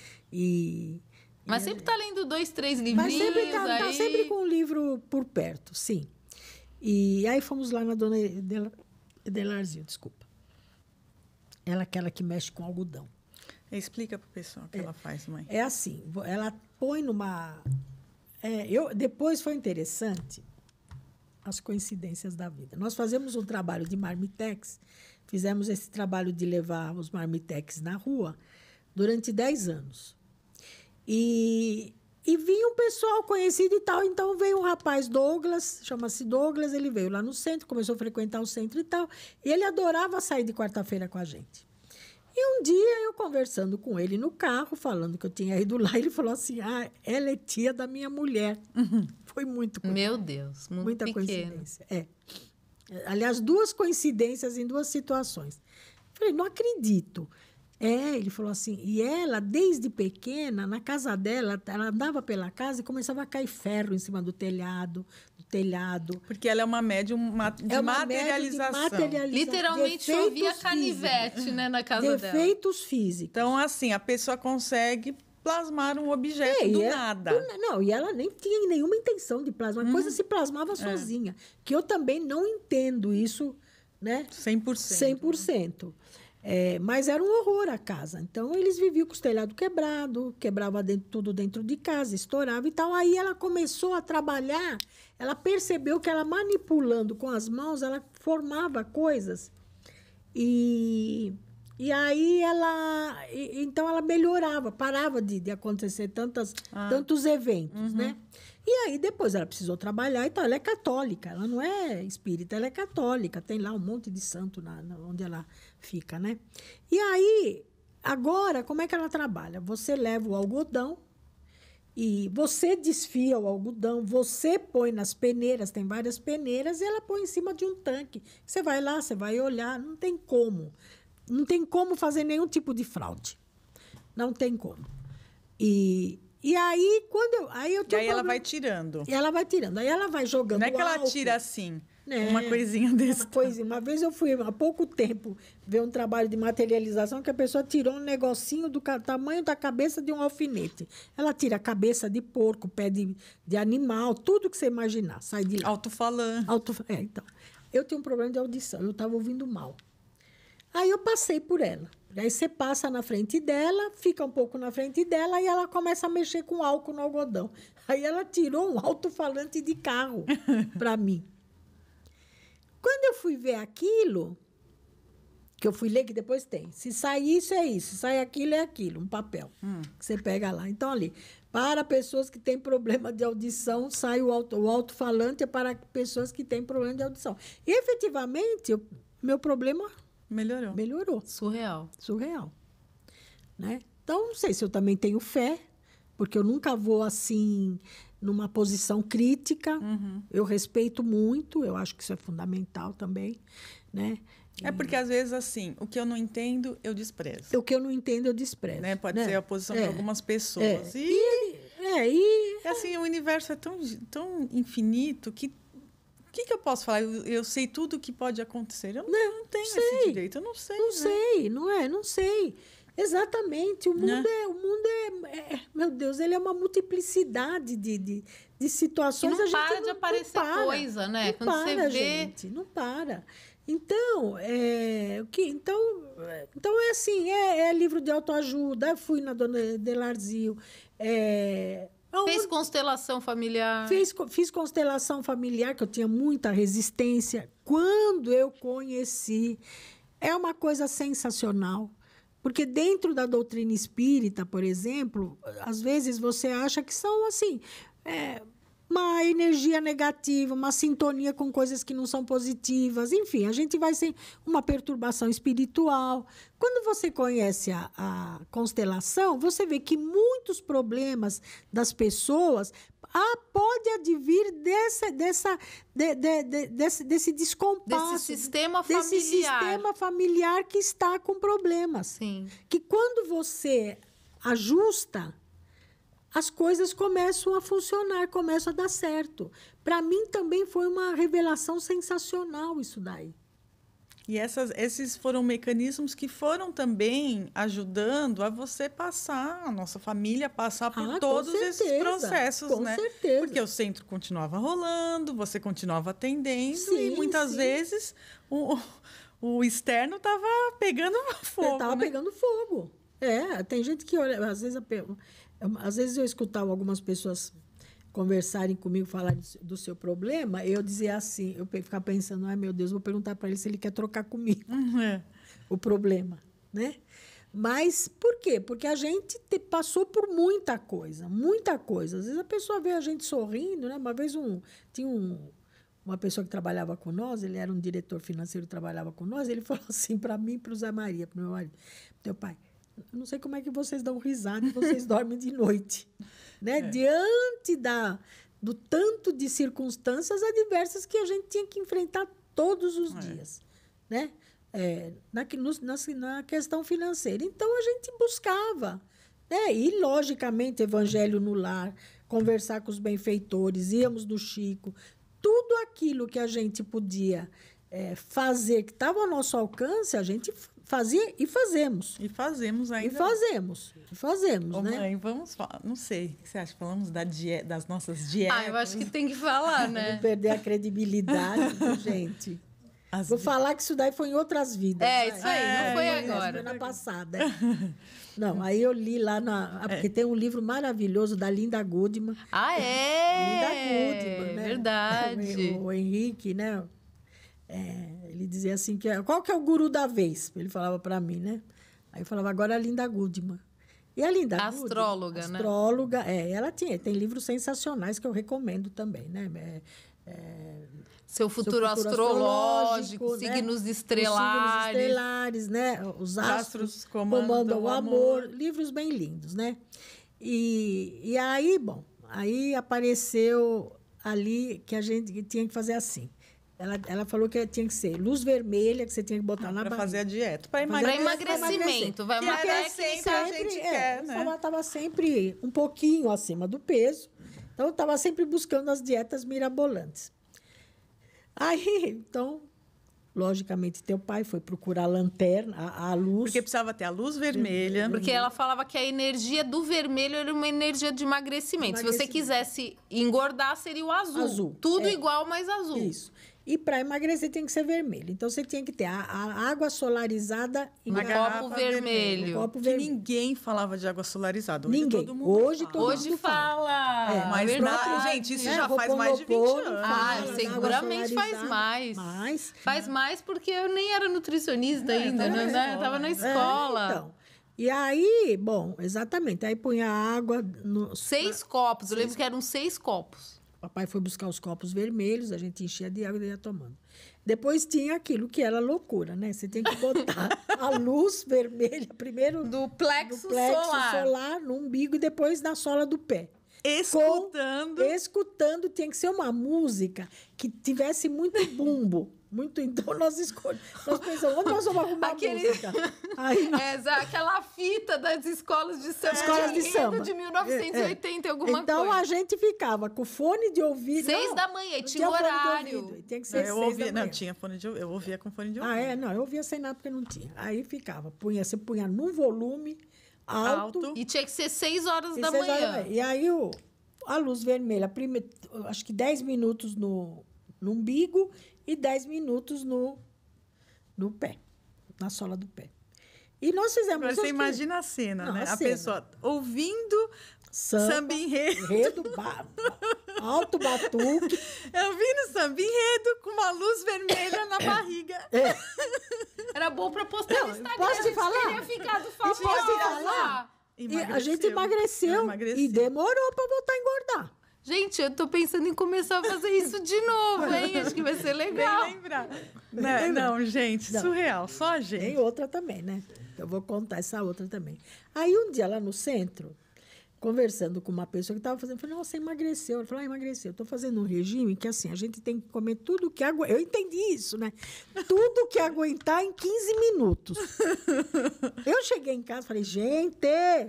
Mas sempre está lendo 2, 3 livrinhos. Mas sempre está sempre com um livro por perto, sim. E aí fomos lá na dona Edelarzinho, desculpa. Ela é aquela que mexe com algodão. Explica para o pessoal o que ela faz, mãe. É assim, ela põe numa... depois foi interessante as coincidências da vida. Nós fazemos um trabalho de marmitex, fizemos esse trabalho de levar os marmitex na rua durante 10 anos. E vinha um pessoal conhecido e tal. Então, veio um rapaz, Douglas, chama-se Douglas, ele veio lá no centro, começou a frequentar o centro e tal. E ele adorava sair de quarta-feira com a gente. E um dia, eu conversando com ele no carro, falando que eu tinha ido lá, ele falou assim, ela é tia da minha mulher. Foi muito Meu Deus, muita coincidência. Aliás, 2 coincidências em 2 situações. Falei, não acredito. Ele falou assim, e ela, desde pequena, na casa dela, ela andava pela casa e começava a cair ferro em cima do telhado. Porque ela é uma médium de materialização. Literalmente chovia canivete, né, na casa dela. Defeitos físicos. Então, assim, a pessoa consegue plasmar um objeto do nada. E ela nem tinha nenhuma intenção de plasmar. A coisa se plasmava sozinha. Que eu também não entendo isso, né? 100%. 100%. Mas era um horror a casa. Então, eles viviam com os telhados quebrados, quebrava tudo dentro de casa, estourava e tal. Aí ela começou a trabalhar, ela percebeu que ela manipulando com as mãos, ela formava coisas. E aí então ela melhorava, parava de acontecer tantos eventos, né? E aí depois ela precisou trabalhar, então ela é católica, ela não é espírita, ela é católica, tem lá um monte de santo onde ela fica, né? E aí, agora, como é que ela trabalha? Você leva o algodão e você desfia o algodão, você põe nas peneiras, tem várias peneiras, e ela põe em cima de um tanque. Você vai lá, você vai olhar, não tem como. Não tem como fazer nenhum tipo de fraude. Não tem como. E aí, ela vai tirando. E ela vai tirando. Aí ela vai jogando. Não é que ela tira assim, uma coisinha desse. Uma vez eu fui, há pouco tempo, ver um trabalho de materialização que a pessoa tirou um negocinho do tamanho da cabeça de um alfinete. Ela tira a cabeça de porco, pé de animal, tudo que você imaginar. Sai de lá. Alto-falante. Então. Eu tenho um problema de audição. Eu estava ouvindo mal. Aí eu passei por ela. Aí você passa na frente dela, fica um pouco na frente dela, e ela começa a mexer com álcool no algodão. Aí ela tirou um alto-falante de carro para mim. Quando eu fui ver aquilo, que eu fui ler, que depois tem. Se sai isso, é isso. Se sai aquilo, é aquilo. Um papel que você pega lá. Então, ali, para pessoas que têm problema de audição, sai o alto-falante, é para pessoas que têm problema de audição. E, efetivamente, meu problema... Melhorou. Surreal. Né? Então, não sei se eu também tenho fé, porque eu nunca vou, assim, numa posição crítica. Eu respeito muito, eu acho que isso é fundamental também, né? Porque, às vezes, assim, o que eu não entendo, eu desprezo. O que eu não entendo, eu desprezo. Né? Pode ser a posição de algumas pessoas. Assim, o universo é tão infinito que... O que eu posso falar? Eu sei tudo o que pode acontecer. Eu não tenho esse direito. Eu não sei. Não sei. Exatamente. O mundo meu Deus, ele é uma multiplicidade de situações. E não para de aparecer coisa, né? Quando você vê... gente, não para. Então, então é assim, é livro de autoajuda. Eu fui na Dona Delarzio, Fez constelação familiar? Fiz constelação familiar, que eu tinha muita resistência. Quando eu conheci, é uma coisa sensacional. Porque dentro da doutrina espírita, por exemplo, às vezes você acha que são assim... uma energia negativa, uma sintonia com coisas que não são positivas. Enfim, a gente vai ser uma perturbação espiritual. Quando você conhece a constelação, você vê que muitos problemas das pessoas pode advir desse descompasso. Desse sistema familiar. Desse sistema familiar que está com problemas. Sim. Que quando você ajusta... as coisas começam a funcionar, começam a dar certo. Para mim, também foi uma revelação sensacional isso daí. E esses foram mecanismos que foram também ajudando a você passar, a nossa família passar por todos esses processos, né? Com certeza. Porque o centro continuava rolando, você continuava atendendo e muitas vezes o externo estava pegando fogo. Estava pegando fogo. Tem gente que olha, às vezes eu escutava algumas pessoas conversarem comigo, falarem do seu problema, eu dizia assim, eu ficava pensando, ai meu Deus, vou perguntar para ele se ele quer trocar comigo o problema, né? Mas por quê? Porque a gente passou por muita coisa. Às vezes a pessoa vê a gente sorrindo, né? Uma vez tinha uma pessoa que trabalhava com nós, ele era um diretor financeiro, trabalhava com nós, ele falou assim para mim e para o Zé Maria, para o meu marido, meu pai, eu não sei como é que vocês dão risada e vocês dormem de noite, né? Diante do tanto de circunstâncias adversas que a gente tinha que enfrentar todos os dias, né? na questão financeira. Então, a gente buscava. Né? E, logicamente, evangelho no lar, conversar com os benfeitores, íamos no Chico. Tudo aquilo que a gente podia fazer, que estava ao nosso alcance, a gente fazia e fazemos. E fazemos ainda. E fazemos, Ô, né? Mãe, vamos falar, não sei, o que você acha? Falamos das nossas dietas. Eu acho que tem que falar, né? Não perder a credibilidade, gente. Vou falar que isso daí foi em outras vidas. Isso aí, não foi agora. Semana passada. Não, aí eu li lá porque tem um livro maravilhoso da Linda Goodman. Linda Goodman, né? Verdade. O Henrique, né? Ele dizia assim, qual que é o guru da vez? Ele falava para mim, né? Aí eu falava, agora a Linda Goodman. E a Linda astróloga, Goodman, astróloga, ela tem livros sensacionais que eu recomendo também, né? Seu futuro astrológico, né? signos estelares. Né? Os astros comandam o amor. Livros bem lindos, né? E aí, aí apareceu ali que a gente tinha que fazer assim. Ela falou que tinha que ser luz vermelha, que você tinha que botar na barriga. Para fazer a dieta. Para emagrecimento. Vai uma técnica a gente quer, né? Ela estava sempre um pouquinho acima do peso. Então, eu estava sempre buscando as dietas mirabolantes. Aí, então, logicamente, teu pai foi procurar a lanterna, a luz. Porque precisava ter a luz vermelha. Porque ela falava que a energia do vermelho era uma energia de emagrecimento. Se você quisesse engordar, seria o azul. Tudo igual, mas azul. Isso. E para emagrecer tem que ser vermelho. Então, você tinha que ter a água solarizada em copo vermelho. Ninguém falava de água solarizada. Hoje ninguém. Todo mundo Hoje fala. Mas gente, isso já faz mais de 20 anos. Seguramente faz mais. Faz mais porque eu nem era nutricionista ainda, né? Eu tava na escola. Então. E aí, exatamente. Aí punha água... 6 copos. Eu lembro que eram 6 copos. Papai foi buscar os copos vermelhos, a gente enchia de água e ia tomando. Depois tinha aquilo que era loucura, né? Você tem que botar a luz vermelha primeiro do plexo solar no umbigo e depois na sola do pé. Escutando, tinha que ser uma música que tivesse muito bumbo. Então, nós pensamos, onde nós vamos arrumar música? Aí aquela fita das escolas de samba. Escolas de samba. De 1980 alguma coisa. Então, a gente ficava com fone de ouvido. 6 da manhã, e tinha horário. Tinha que ser 6 da manhã. Não, tinha fone de ouvido. Eu ouvia com fone de ouvido. Não, eu ouvia sem nada porque não tinha. Aí ficava, você punha num volume alto. E tinha que ser 6 horas da manhã. E aí, a luz vermelha, acho que 10 minutos no umbigo e 10 minutos no pé, na sola do pé. E nós fizemos isso. Você imagina a cena, né? A pessoa ouvindo samba enredo. Alto batuque. Ouvindo samba enredo com uma luz vermelha na barriga. Era bom para postar no Instagram. Posso te falar? Teria ficado famosa. Posso te falar? A gente emagreceu e demorou para voltar a engordar. Gente, eu tô pensando em começar a fazer isso de novo, hein? Acho que vai ser legal. Bem lembrar. Não, gente, surreal. Só a gente. Tem outra também, né? Eu vou contar essa outra também. Aí, um dia lá no centro, conversando com uma pessoa que estava fazendo, eu falei, nossa, emagreceu. Ela falou, emagreceu. Eu estou fazendo um regime que, assim, a gente tem que comer tudo que aguentar. Eu entendi isso, né? Tudo que aguentar em 15 minutos. Eu cheguei em casa e falei, gente...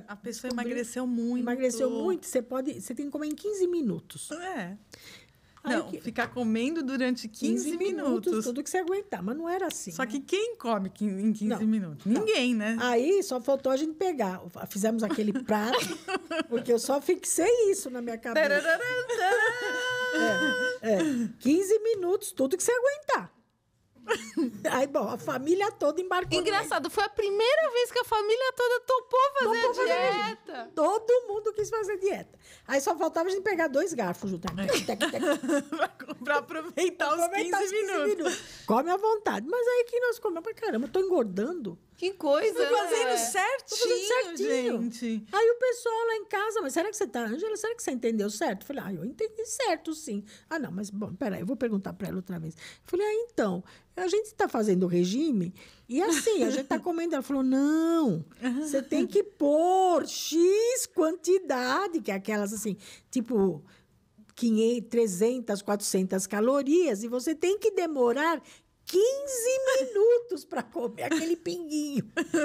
A pessoa emagreceu muito. Emagreceu muito. Você tem que comer em 15 minutos. Ficar comendo durante 15 minutos. Tudo que você aguentar, mas não era assim. Só que quem come em 15 minutos? Ninguém, né? Aí só faltou a gente pegar. Fizemos aquele prato, porque eu só fixei isso na minha cabeça. 15 minutos, tudo que você aguentar. Aí, a família toda embarcou. Engraçado, foi a primeira vez que a família toda topou fazer a dieta. Todo mundo quis fazer dieta. Aí só faltava a gente pegar 2 garfos junto. Pra aproveitar os 15 minutos. Come à vontade. Mas aí que nós comemos, caramba, eu tô engordando. Que coisa, né? Fazendo certinho, gente. Aí o pessoal lá em casa, mas será que você tá, Ângela, será que você entendeu certo? Eu falei, eu entendi certo, sim. Não, mas, peraí, eu vou perguntar para ela outra vez. Eu falei, então, a gente está fazendo o regime e assim, a gente está comendo. Ela falou, não, você tem que pôr X quantidade, que é aquelas assim, tipo 500, 300, 400 calorias, e você tem que demorar 15 minutos para comer aquele pinguinho.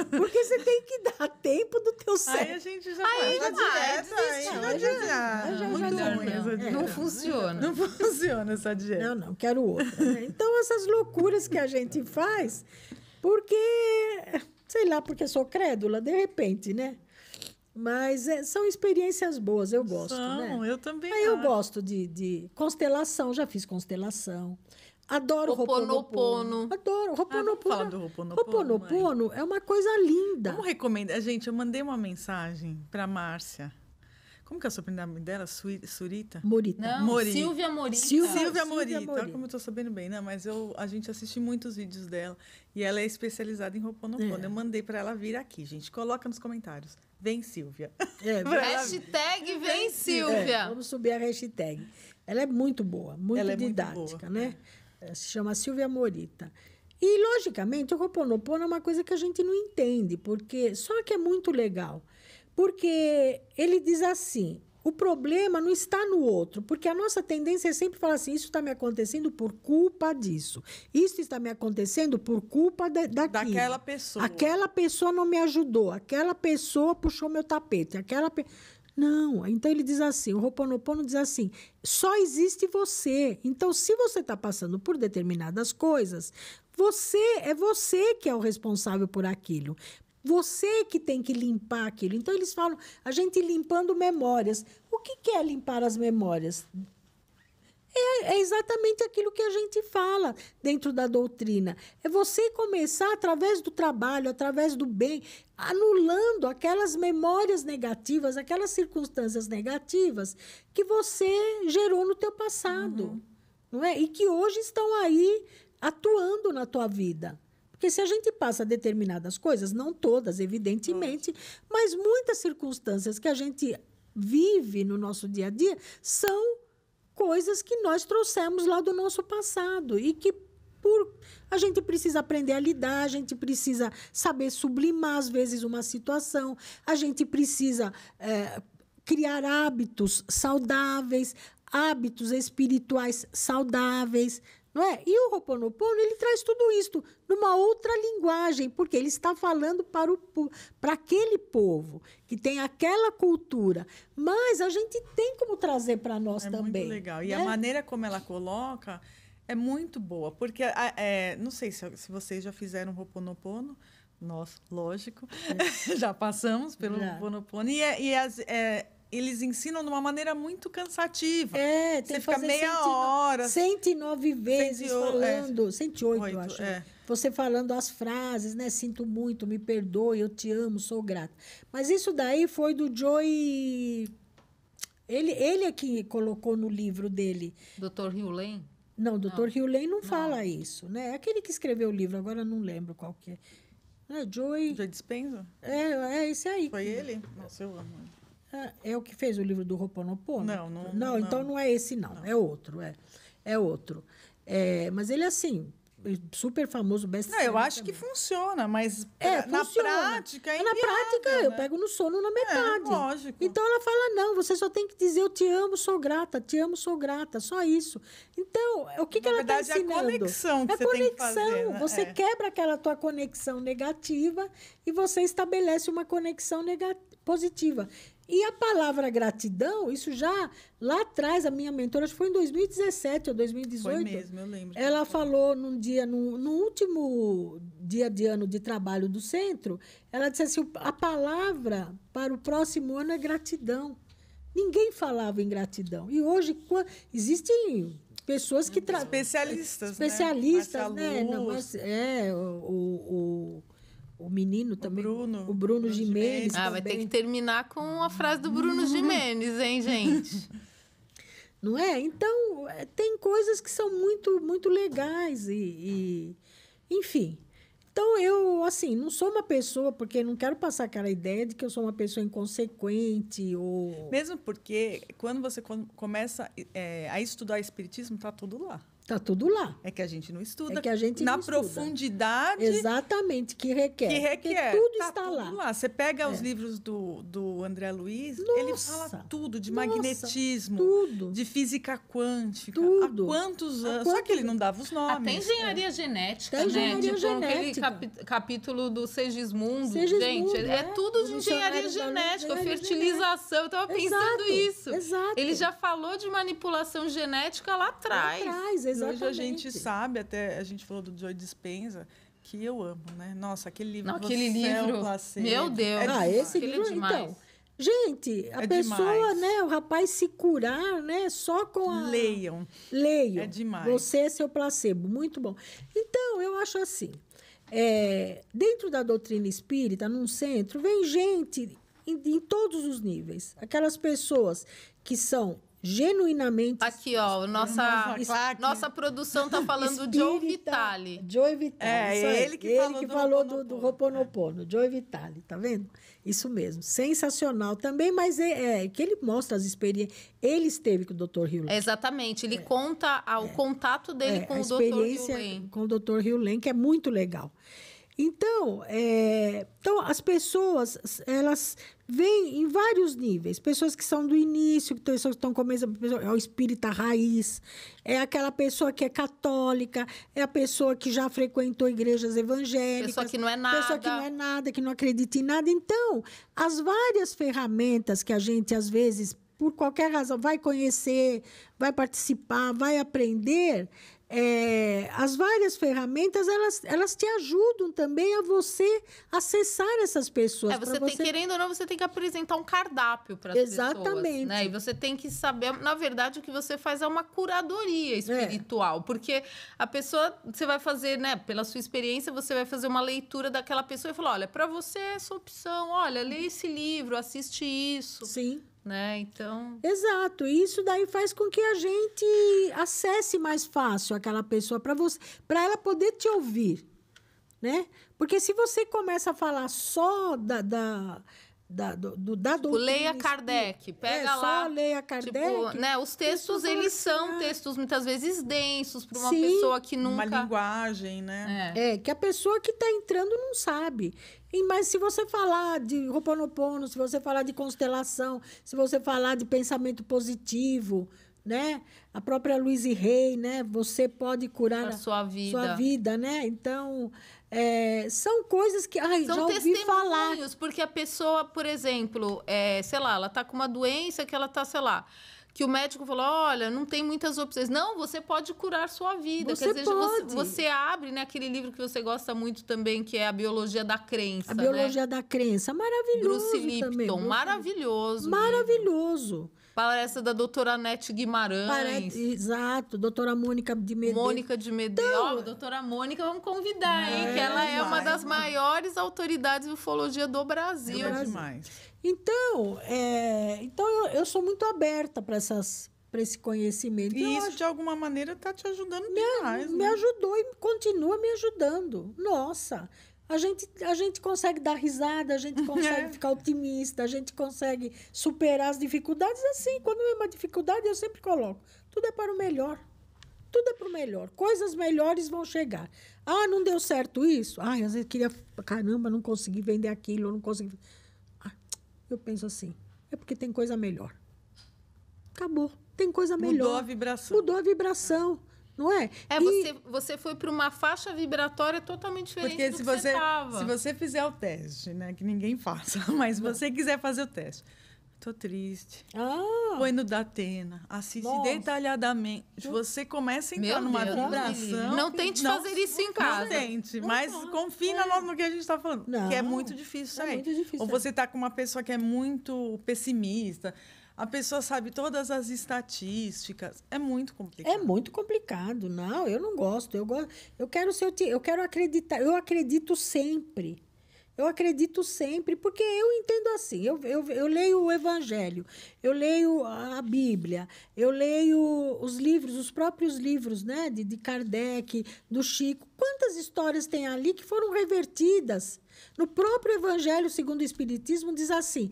Porque você tem que dar tempo do teu cérebro. Aí a gente já faz a dieta. Não funciona. Não funciona essa dieta. Não, quero outra. Né? Então, essas loucuras que a gente faz, porque, sei lá, porque sou crédula, de repente, né? Mas são experiências boas, eu gosto, né? Eu também eu gosto de constelação, já fiz constelação. Adoro Ho'oponopono. Adoro. Ho'oponopono é uma coisa linda. Vamos recomendar. Gente, eu mandei uma mensagem para a Márcia. Como que é o sobrenome dela? Surita? Morita. Não, Morita. Silvia Morita. Silvia Morita. Olha como eu estou sabendo bem. Não, mas a gente assiste muitos vídeos dela. E ela é especializada em Ho'oponopono. Eu mandei para ela vir aqui, gente. Coloca nos comentários. Vem, Silvia. Hashtag vem, Silvia. Vamos subir a hashtag. Ela é muito boa, muito didática, muito boa, né? Se chama Silvia Morita. E, logicamente, o Ho'oponopono é uma coisa que a gente não entende, porque só que é muito legal. Porque ele diz assim, o problema não está no outro, porque a nossa tendência é sempre falar assim, isso está me acontecendo por culpa disso. Isso está me acontecendo por culpa daquela pessoa. Aquela pessoa não me ajudou, aquela pessoa puxou meu tapete, Não, então ele diz assim, o Ho'oponopono diz assim, só existe você. Então, se você está passando por determinadas coisas, é você que é o responsável por aquilo. Você que tem que limpar aquilo. Então, eles falam, a gente limpando memórias. O que é limpar as memórias? É exatamente aquilo que a gente fala dentro da doutrina. É você começar, através do trabalho, através do bem, anulando aquelas memórias negativas, aquelas circunstâncias negativas que você gerou no teu passado. Não é? E que hoje estão aí atuando na tua vida. Porque se a gente passa determinadas coisas, não todas, evidentemente, mas muitas circunstâncias que a gente vive no nosso dia a dia são coisas que nós trouxemos lá do nosso passado e que a gente precisa aprender a lidar, a gente precisa saber sublimar, às vezes, uma situação, a gente precisa criar hábitos saudáveis, hábitos espirituais saudáveis, não é? E o Ho'oponopono, ele traz tudo isso numa outra linguagem, porque ele está falando para aquele povo que tem aquela cultura. Mas a gente tem como trazer para nós também. É muito legal. E a maneira como ela coloca é muito boa, porque não sei se vocês já fizeram Ho'oponopono. Nós, lógico, já passamos pelo Ho'oponopono. Eles ensinam de uma maneira muito cansativa. Tem você fica meia hora. 109 vezes falando. 108, eu acho. Você falando as frases, né? Sinto muito, me perdoe, eu te amo, sou grata. Mas isso daí foi do Joy... Ele é que colocou no livro dele. Dr. Hugh Lane? Não, o Dr. Hugh Lane não fala isso, né? É aquele que escreveu o livro, agora não lembro qual que é. Joy Dispenza? É esse aí. Foi ele? Nossa, eu amo. É o que fez o livro do Ho'oponopono? Não, então não é esse, não. É outro, É outro. Mas ele, assim, super famoso, best-seller. Eu acho que funciona, mas na prática é inviável, na prática, eu pego no sono na metade. Lógico. Então, ela fala, não, você só tem que dizer eu te amo, sou grata, só isso. Então, o que ela está ensinando? É a conexão que você tem que fazer. Né? Você quebra aquela tua conexão negativa e você estabelece uma conexão positiva. E a palavra gratidão, isso já lá atrás, a minha mentora, acho que foi em 2017 ou 2018. Foi mesmo, eu lembro. Ela falou no último dia de ano de trabalho do centro, ela disse assim, a palavra para o próximo ano é gratidão. Ninguém falava em gratidão. E hoje existem pessoas que... Especialistas, né? O menino também. O Bruno Gimenez. Vai ter que terminar com a frase do Bruno Gimenez, hein, gente? Não é? Então, tem coisas que são muito, muito legais. Enfim. Então, eu, assim, não sou uma pessoa, porque não quero passar aquela ideia de que eu sou uma pessoa inconsequente ou... Mesmo porque, quando você começa a estudar espiritismo, está tudo lá. Tá tudo lá. É que a gente não estuda. É que a gente na não estuda. Profundidade. Exatamente, que requer. Que requer. Tudo tá está tudo lá. Você pega os livros do André Luiz, ele fala tudo de magnetismo, tudo. de física quântica. Tudo. Há quantos anos? Só que ele não dava os nomes. Até engenharia genética, Tem né? engenharia Tipo, genética. aquele capítulo do Segismundo. Segismundo, gente, é tudo de engenharia genética, fertilização. Eu estava pensando isso. Exato. Ele já falou de manipulação genética lá atrás. Exatamente. Hoje a gente sabe, até a gente falou do Joe Dispenza, que eu amo, né? Nossa, aquele livro. Não, aquele livro. Meu Deus. Esse livro, então. Gente, a pessoa, né? O rapaz se curar, né? Só com a... Leiam. É demais. Você é seu placebo. Muito bom. Então, eu acho assim, dentro da doutrina espírita, num centro, vem gente em todos os níveis. Aquelas pessoas que são genuinamente... Aqui, ó, nossa produção tá falando de Joe Vitale. Joe Vitale. Ele que falou do Ho'oponopono. Joe Vitale, tá vendo? Isso mesmo. Sensacional também, mas que ele mostra as experiências. Ele esteve com o Dr. Hugh Lane. Exatamente. Ele conta o contato dele com o Dr. Hugh Lane. Com o Dr. Hugh Lane, que é muito legal. Então, as pessoas, elas vêm em vários níveis. Pessoas que são do início, pessoas que estão começando, é o espírita raiz, é aquela pessoa que é católica, é a pessoa que já frequentou igrejas evangélicas. Pessoa que não é nada. Pessoa que não é nada, que não acredita em nada. Então, as várias ferramentas que a gente, às vezes, por qualquer razão, vai conhecer, vai participar, vai aprender... as várias ferramentas, elas te ajudam também a você acessar essas pessoas. Querendo ou não, você tem que apresentar um cardápio para as pessoas. Exatamente. Né? E você tem que saber, na verdade, o que você faz é uma curadoria espiritual. Porque a pessoa, você vai fazer, né? Pela sua experiência, você vai fazer uma leitura daquela pessoa e falar, olha, para você essa opção, olha, lê esse livro, assiste isso. Sim. Né? Então... Exato. Isso daí faz com que a gente acesse mais fácil aquela pessoa para ela poder te ouvir, né? Porque se você começa a falar só da doutrina... Leia Kardec, pega lá... Só leia Kardec. Tipo, né? Os textos, eles são textos muitas vezes densos para uma pessoa que nunca... Uma linguagem, né? Que a pessoa que está entrando não sabe. Mas se você falar de Ho'oponopono, se você falar de constelação, se você falar de pensamento positivo, né? A própria Louise Hay, né? Você pode curar a sua vida, né? Então, são coisas que são já ouvi falar. Porque a pessoa, por exemplo, sei lá, ela está com uma doença que ela está, sei lá, que o médico falou, olha, não tem muitas opções. Não, você pode curar sua vida. Quer dizer, você abre, né, aquele livro que você gosta muito também, que é A Biologia da Crença. A Biologia da Crença, maravilhoso. Bruce Lipton, também. Maravilhoso. Maravilhoso. Palestra da doutora Nete Guimarães. Exato, doutora Mônica de Medeiros. Então, doutora Mônica, vamos convidar, hein? Que ela é uma das maiores autoridades de ufologia do Brasil. É demais. Então, eu sou muito aberta para esse conhecimento. E isso, de alguma maneira, está te ajudando demais. Me ajudou e continua me ajudando. Nossa, a gente consegue dar risada, a gente consegue ficar otimista, a gente consegue superar as dificuldades assim. Quando é uma dificuldade, eu sempre coloco. Tudo é para o melhor. Tudo é para o melhor. Coisas melhores vão chegar. Ah, não deu certo isso? Ah, às vezes queria... Caramba, não consegui vender aquilo, não consegui... Eu penso assim, é porque tem coisa melhor. Acabou, tem coisa melhor. Mudou a vibração, não é? Você foi para uma faixa vibratória totalmente diferente porque do que você estava. Se você fizer o teste, né, que ninguém faça, mas se você quiser fazer o teste, tô triste. Põe no Datena, assiste detalhadamente. Você começa a entrar numa vibração. Não tente fazer isso em casa. Não tente, mas confie no que a gente está falando. Que é muito difícil sair. Muito difícil. Ou você está com uma pessoa que é muito pessimista. A pessoa sabe todas as estatísticas. É muito complicado. É muito complicado. Não, eu não gosto. Eu quero acreditar. Eu acredito sempre. Eu acredito sempre, porque eu entendo assim. Eu leio o Evangelho, eu leio a Bíblia, eu leio os livros, os próprios livros, né, de Kardec, do Chico. Quantas histórias tem ali que foram revertidas? No próprio Evangelho, segundo o Espiritismo, diz assim: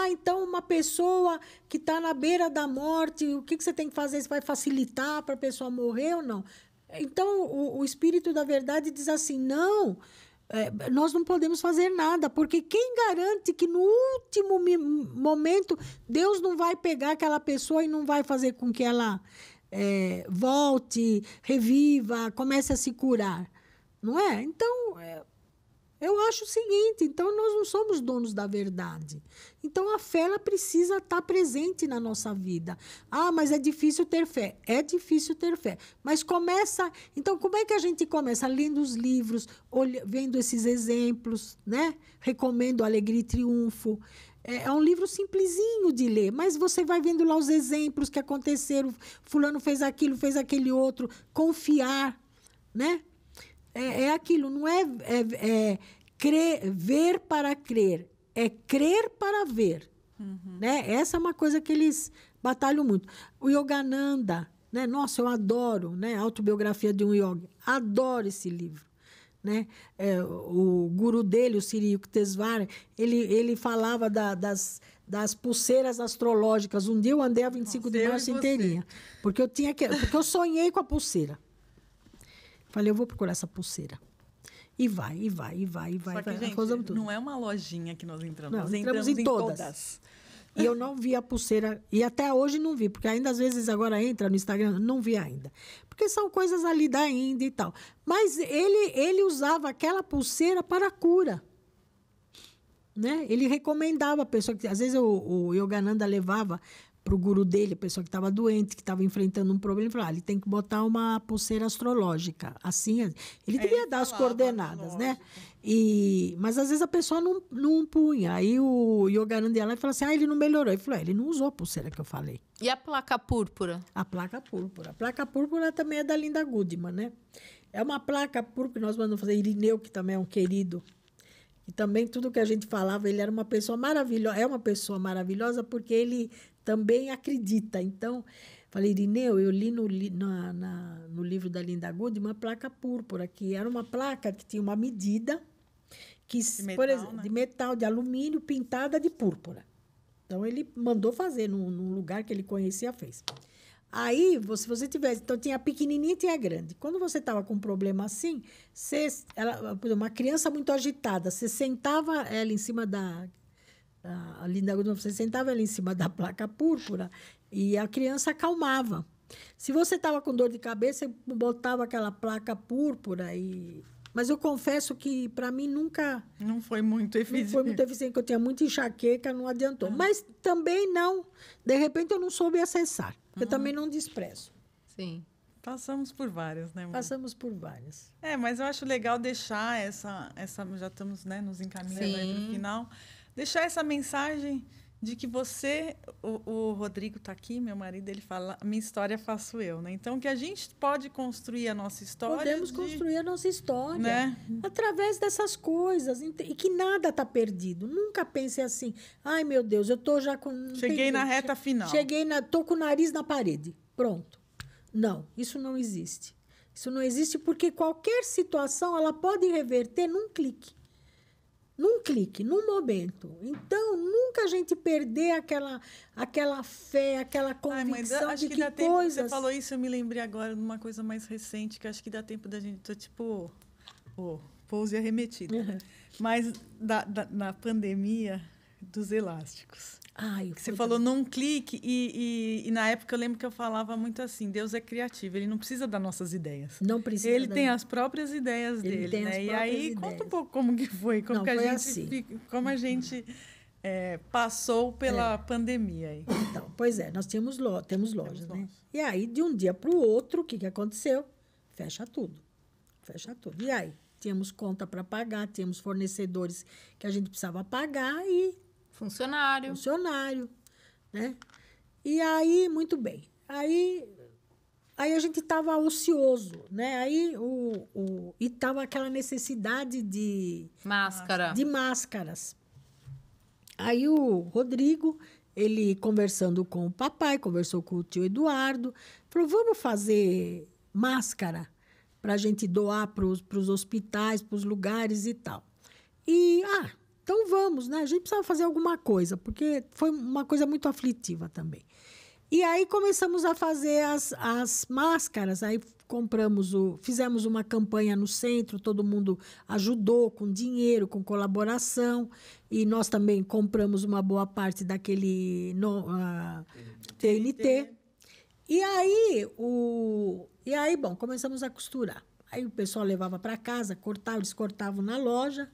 então uma pessoa que está na beira da morte, o que você tem que fazer? Você vai facilitar para a pessoa morrer ou não? Então, o Espírito da Verdade diz assim: não, nós não podemos fazer nada, porque quem garante que no último momento Deus não vai pegar aquela pessoa e não vai fazer com que ela volte, reviva, comece a se curar? Não é? Então, eu acho o seguinte: então nós não somos donos da verdade. Então a fé ela precisa estar presente na nossa vida. Mas é difícil ter fé. É difícil ter fé. Mas começa. Então, como é que a gente começa? Lendo os livros, vendo esses exemplos, né? Recomendo Alegria e Triunfo. É um livro simplesinho de ler, mas você vai vendo lá os exemplos que aconteceram. Fulano fez aquilo, fez aquele outro. Confiar, né? É aquilo, não é ver para crer, é crer para ver. Uhum. Né? Essa é uma coisa que eles batalham muito. O Yogananda, né? Nossa, eu adoro, né? Autobiografia de um Yogi. Adoro esse livro. Né? O guru dele, o Sri Yukteswar, ele falava das pulseiras astrológicas. Um dia eu andei a 25 de março inteirinha, porque eu sonhei com a pulseira. Falei, eu vou procurar essa pulseira. E vai. Só que, gente, não é uma lojinha que nós entramos. Não, nós entramos em todas. E eu não vi a pulseira. E até hoje não vi, porque ainda às vezes agora entra no Instagram, não vi ainda. Porque são coisas ali da Índia e tal. Mas ele usava aquela pulseira para a cura. Né? Ele recomendava a pessoa que... Às vezes o Yogananda levava para o guru dele, a pessoa que estava doente, que estava enfrentando um problema, ele falou, ele tem que botar uma pulseira astrológica. Assim, ele devia dar as coordenadas, né? Mas, às vezes, a pessoa não punha. Aí o Yogananda ia lá e falou assim, ele não melhorou. Ele falou, ele não usou a pulseira que eu falei. E a placa púrpura? A placa púrpura. A placa púrpura também é da Linda Goodman, né? É uma placa púrpura que nós mandamos fazer. Irineu, que também é um querido. E também tudo que a gente falava, ele era uma pessoa maravilhosa. É uma pessoa maravilhosa porque ele também acredita. Então, falei, Irineu, eu li no livro da Linda Goodman uma placa púrpura, que era uma placa que tinha uma medida de metal, por exemplo, né? de metal, de alumínio, pintada de púrpura. Então, ele mandou fazer num lugar que ele conhecia, fez. Aí, se você tivesse... Então, tinha a pequenininha e tinha a grande. Quando você estava com um problema assim, uma criança muito agitada, você sentava ela em cima a Linda Goodman, você sentava ela em cima da placa púrpura e a criança acalmava. Se você estava com dor de cabeça, você botava aquela placa púrpura Mas eu confesso que, para mim, nunca... Não foi muito eficiente. Não foi muito eficiente, porque eu tinha muita enxaqueca, não adiantou. Mas também não... De repente, eu não soube acessar. Eu também não desprezo. Sim. Passamos por várias, né, mãe? Passamos por várias. Mas eu acho legal deixar essa já estamos, né, nos encaminhando aí para o final. Deixar essa mensagem de que você, o Rodrigo está aqui, meu marido, ele fala, minha história faço eu, né? Então, que a gente pode construir a nossa história. Podemos construir a nossa história, né? Através dessas coisas. E que nada está perdido. Nunca pense assim, ai, meu Deus, eu estou já com... Cheguei na reta final. Estou com o nariz na parede. Pronto. Não, isso não existe. Isso não existe porque qualquer situação ela pode reverter num clique. Num clique, num momento. Então, nunca a gente perder aquela fé, aquela convicção acho de que dá tempo, coisas... Você falou isso, eu me lembrei agora de uma coisa mais recente, que acho que dá tempo da gente... Tô tipo... Pouso e arremetido. Uhum. Mas na pandemia dos elásticos. Você falou num clique e na época eu lembro que eu falava muito assim, Deus é criativo, ele não precisa das nossas ideias. Não precisa. Ele tem as próprias ideias dele, né? E aí, conta um pouco como que foi, como a gente passou pela pandemia aí. Então, pois é, nós temos lojas, né? E aí, de um dia para o outro, o que aconteceu? Fecha tudo. E aí, tínhamos conta para pagar, tínhamos fornecedores que a gente precisava pagar e... Funcionário, né? E aí, muito bem. Aí, Aí a gente estava ocioso, né? Aí e estava aquela necessidade de máscaras. Aí o Rodrigo, ele conversando com o papai, conversou com o tio Eduardo, falou, vamos fazer máscara para a gente doar para os hospitais, para os lugares e tal. E, então vamos, né? A gente precisava fazer alguma coisa, porque foi uma coisa muito aflitiva também. E aí começamos a fazer as máscaras, aí fizemos uma campanha no centro, todo mundo ajudou com dinheiro, com colaboração, e nós também compramos uma boa parte daquele TNT. E aí, bom, começamos a costurar. Aí o pessoal levava para casa, eles cortavam na loja,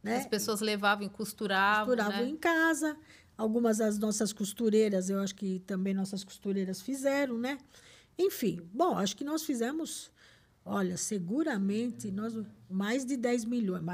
né? As pessoas levavam e costuravam, né? Em casa. Algumas das nossas costureiras, eu acho que também nossas costureiras fizeram, né? Enfim, bom, acho que nós fizemos, olha, seguramente, mais de 10 milhões.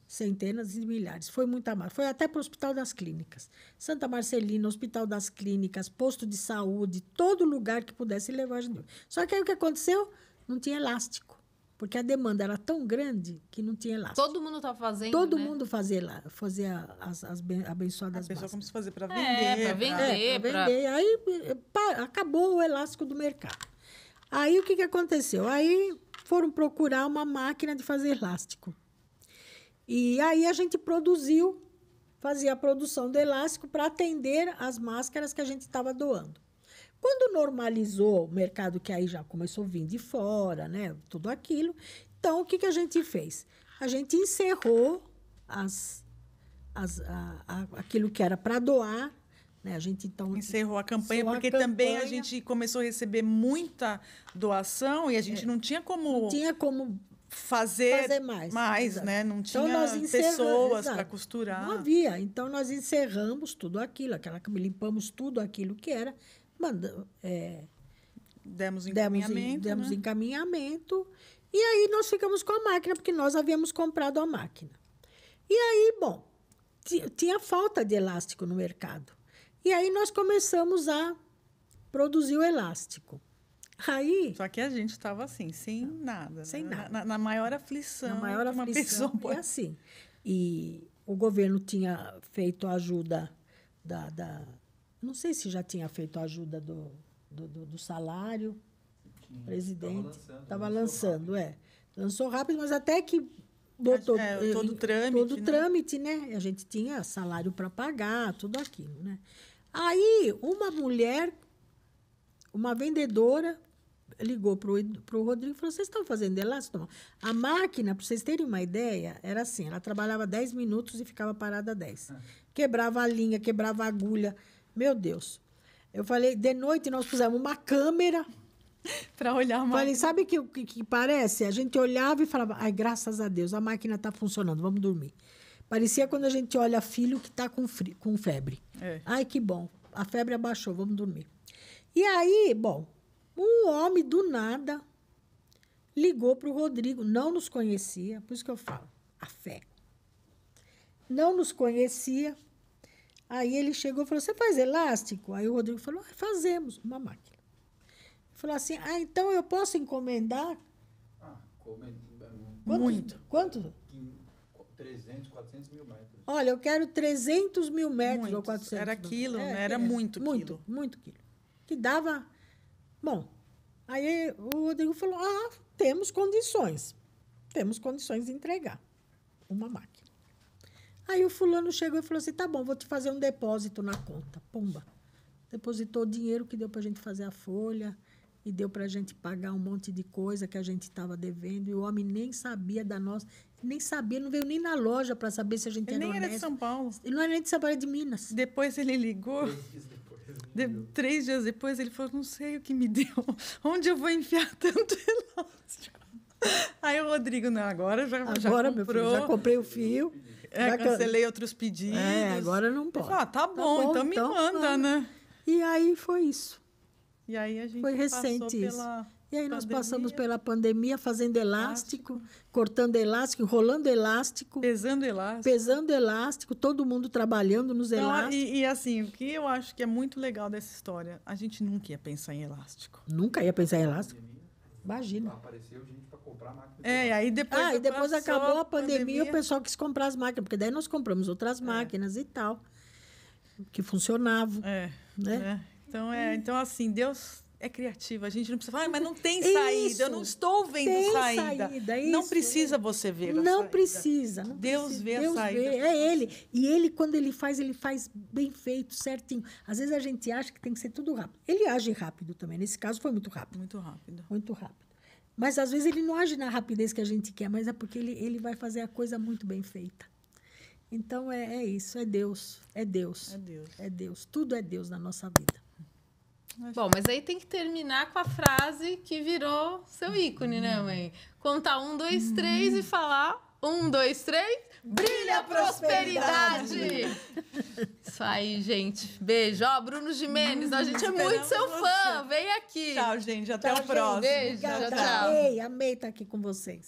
Centenas de milhares. Foi muita massa. Foi até para o Hospital das Clínicas. Santa Marcelina, Hospital das Clínicas, posto de saúde, todo lugar que pudesse levar a gente. Só que aí o que aconteceu? Não tinha elástico. Porque a demanda era tão grande que não tinha elástico. Todo mundo estava fazendo, Todo mundo fazia as abençoadas máscaras. A pessoa começou a fazer para vender. Para vender. Para vender. Aí acabou o elástico do mercado. Aí o que aconteceu? Aí foram procurar uma máquina de fazer elástico. E aí a gente fazia a produção do elástico para atender as máscaras que a gente estava doando. Quando normalizou o mercado, que aí já começou a vir de fora, né? Tudo aquilo. Então, o que a gente fez? A gente encerrou aquilo que era para doar, né? A gente, então, encerrou a campanha, porque também a gente começou a receber muita doação e a gente não tinha como... Não tinha como fazer mais, né? Não tinha pessoas para costurar. Não havia. Então, nós encerramos tudo aquilo, limpamos tudo aquilo que era... Demos encaminhamento. Demos encaminhamento. E aí nós ficamos com a máquina, porque nós havíamos comprado a máquina. E aí, bom, tinha falta de elástico no mercado. E aí nós começamos a produzir o elástico. Aí, só que a gente estava assim, sem nada. Sem nada. Na maior aflição. Na maior aflição. Pessoa... E assim. E o governo tinha feito a ajuda não sei se já tinha feito a ajuda do salário. O presidente estava lançando, Lançou rápido, mas até que botou todo o trâmite. Todo o trâmite, né? E a gente tinha salário para pagar, tudo aquilo, né? Aí, uma vendedora, ligou para o Rodrigo e falou, vocês estão fazendo elástico? Não. A máquina, para vocês terem uma ideia, era assim, ela trabalhava 10 minutos e ficava parada 10. Quebrava a linha, quebrava a agulha. Meu Deus. Eu falei, de noite nós pusemos uma câmera para olhar a máquina. Falei, sabe o que parece? A gente olhava e falava, ai, graças a Deus, a máquina está funcionando, vamos dormir. Parecia quando a gente olha filho que está com febre. Ai, que bom, a febre abaixou, vamos dormir. E aí, bom, um homem do nada ligou para o Rodrigo, não nos conhecia, por isso que eu falo, a fé. Não nos conhecia. Aí ele chegou e falou, você faz elástico? Aí o Rodrigo falou, fazemos uma máquina. Ele falou assim, então eu posso encomendar? Muito. Quanto? 300, 400 mil metros. Olha, eu quero 300 mil metros muito. Ou 400. Era quilo, era muito quilo. Muito quilo. Que dava... Bom, aí o Rodrigo falou, temos condições. Temos condições de entregar uma máquina. Aí o fulano chegou e falou assim, tá bom, vou te fazer um depósito na conta. Pumba. Depositou o dinheiro que deu para a gente fazer a folha e deu para a gente pagar um monte de coisa que a gente estava devendo. E o homem nem sabia da nossa... Nem sabia, não veio nem na loja para saber se a gente era honesto. Ele nem era de São Paulo. Ele não era nem de São Paulo, era de Minas. Depois ele ligou. 3 dias depois ele falou, não sei o que me deu. Onde eu vou enfiar tanto elástico? Aí o Rodrigo, não, agora já comprou. Meu filho, já comprei o fio. Cancelei outros pedidos. Agora não pode. Ele falou, tá bom, então me manda, né? E aí foi isso. E aí a gente foi recente isso. E aí nós passamos pela pandemia fazendo elástico, cortando elástico, enrolando elástico. Pesando elástico. Pesando elástico, todo mundo trabalhando nos elásticos. E assim, o que eu acho que é muito legal dessa história, a gente nunca ia pensar em elástico. Nunca ia pensar em elástico? Imagina. Apareceu gente para comprar máquina. Aí depois acabou a pandemia, o pessoal quis comprar as máquinas, porque daí nós compramos outras máquinas e tal, que funcionavam. Né? Então, assim, Deus é criativo. A gente não precisa falar, mas não tem saída. Eu não estou vendo saída. Não precisa você ver a saída. Não precisa. Deus vê a saída. É Ele. E Ele, quando Ele faz bem feito, certinho. Às vezes a gente acha que tem que ser tudo rápido. Ele age rápido também. Nesse caso, foi muito rápido. Muito rápido. Muito rápido. Mas, às vezes, Ele não age na rapidez que a gente quer, mas é porque Ele vai fazer a coisa muito bem feita. Então, é isso. É Deus. É Deus. É Deus. É Deus. Tudo é Deus na nossa vida. Bom, mas aí tem que terminar com a frase que virou seu ícone, né, mãe? Contar 1, 2, 3 e falar 1, 2, 3, brilha a prosperidade! Isso aí, gente. Beijo. Ó, Bruno Gimenez, a gente é muito seu fã. Vem aqui. Tchau, gente. Até o próximo. Beijo. Tchau. Amei estar aqui com vocês.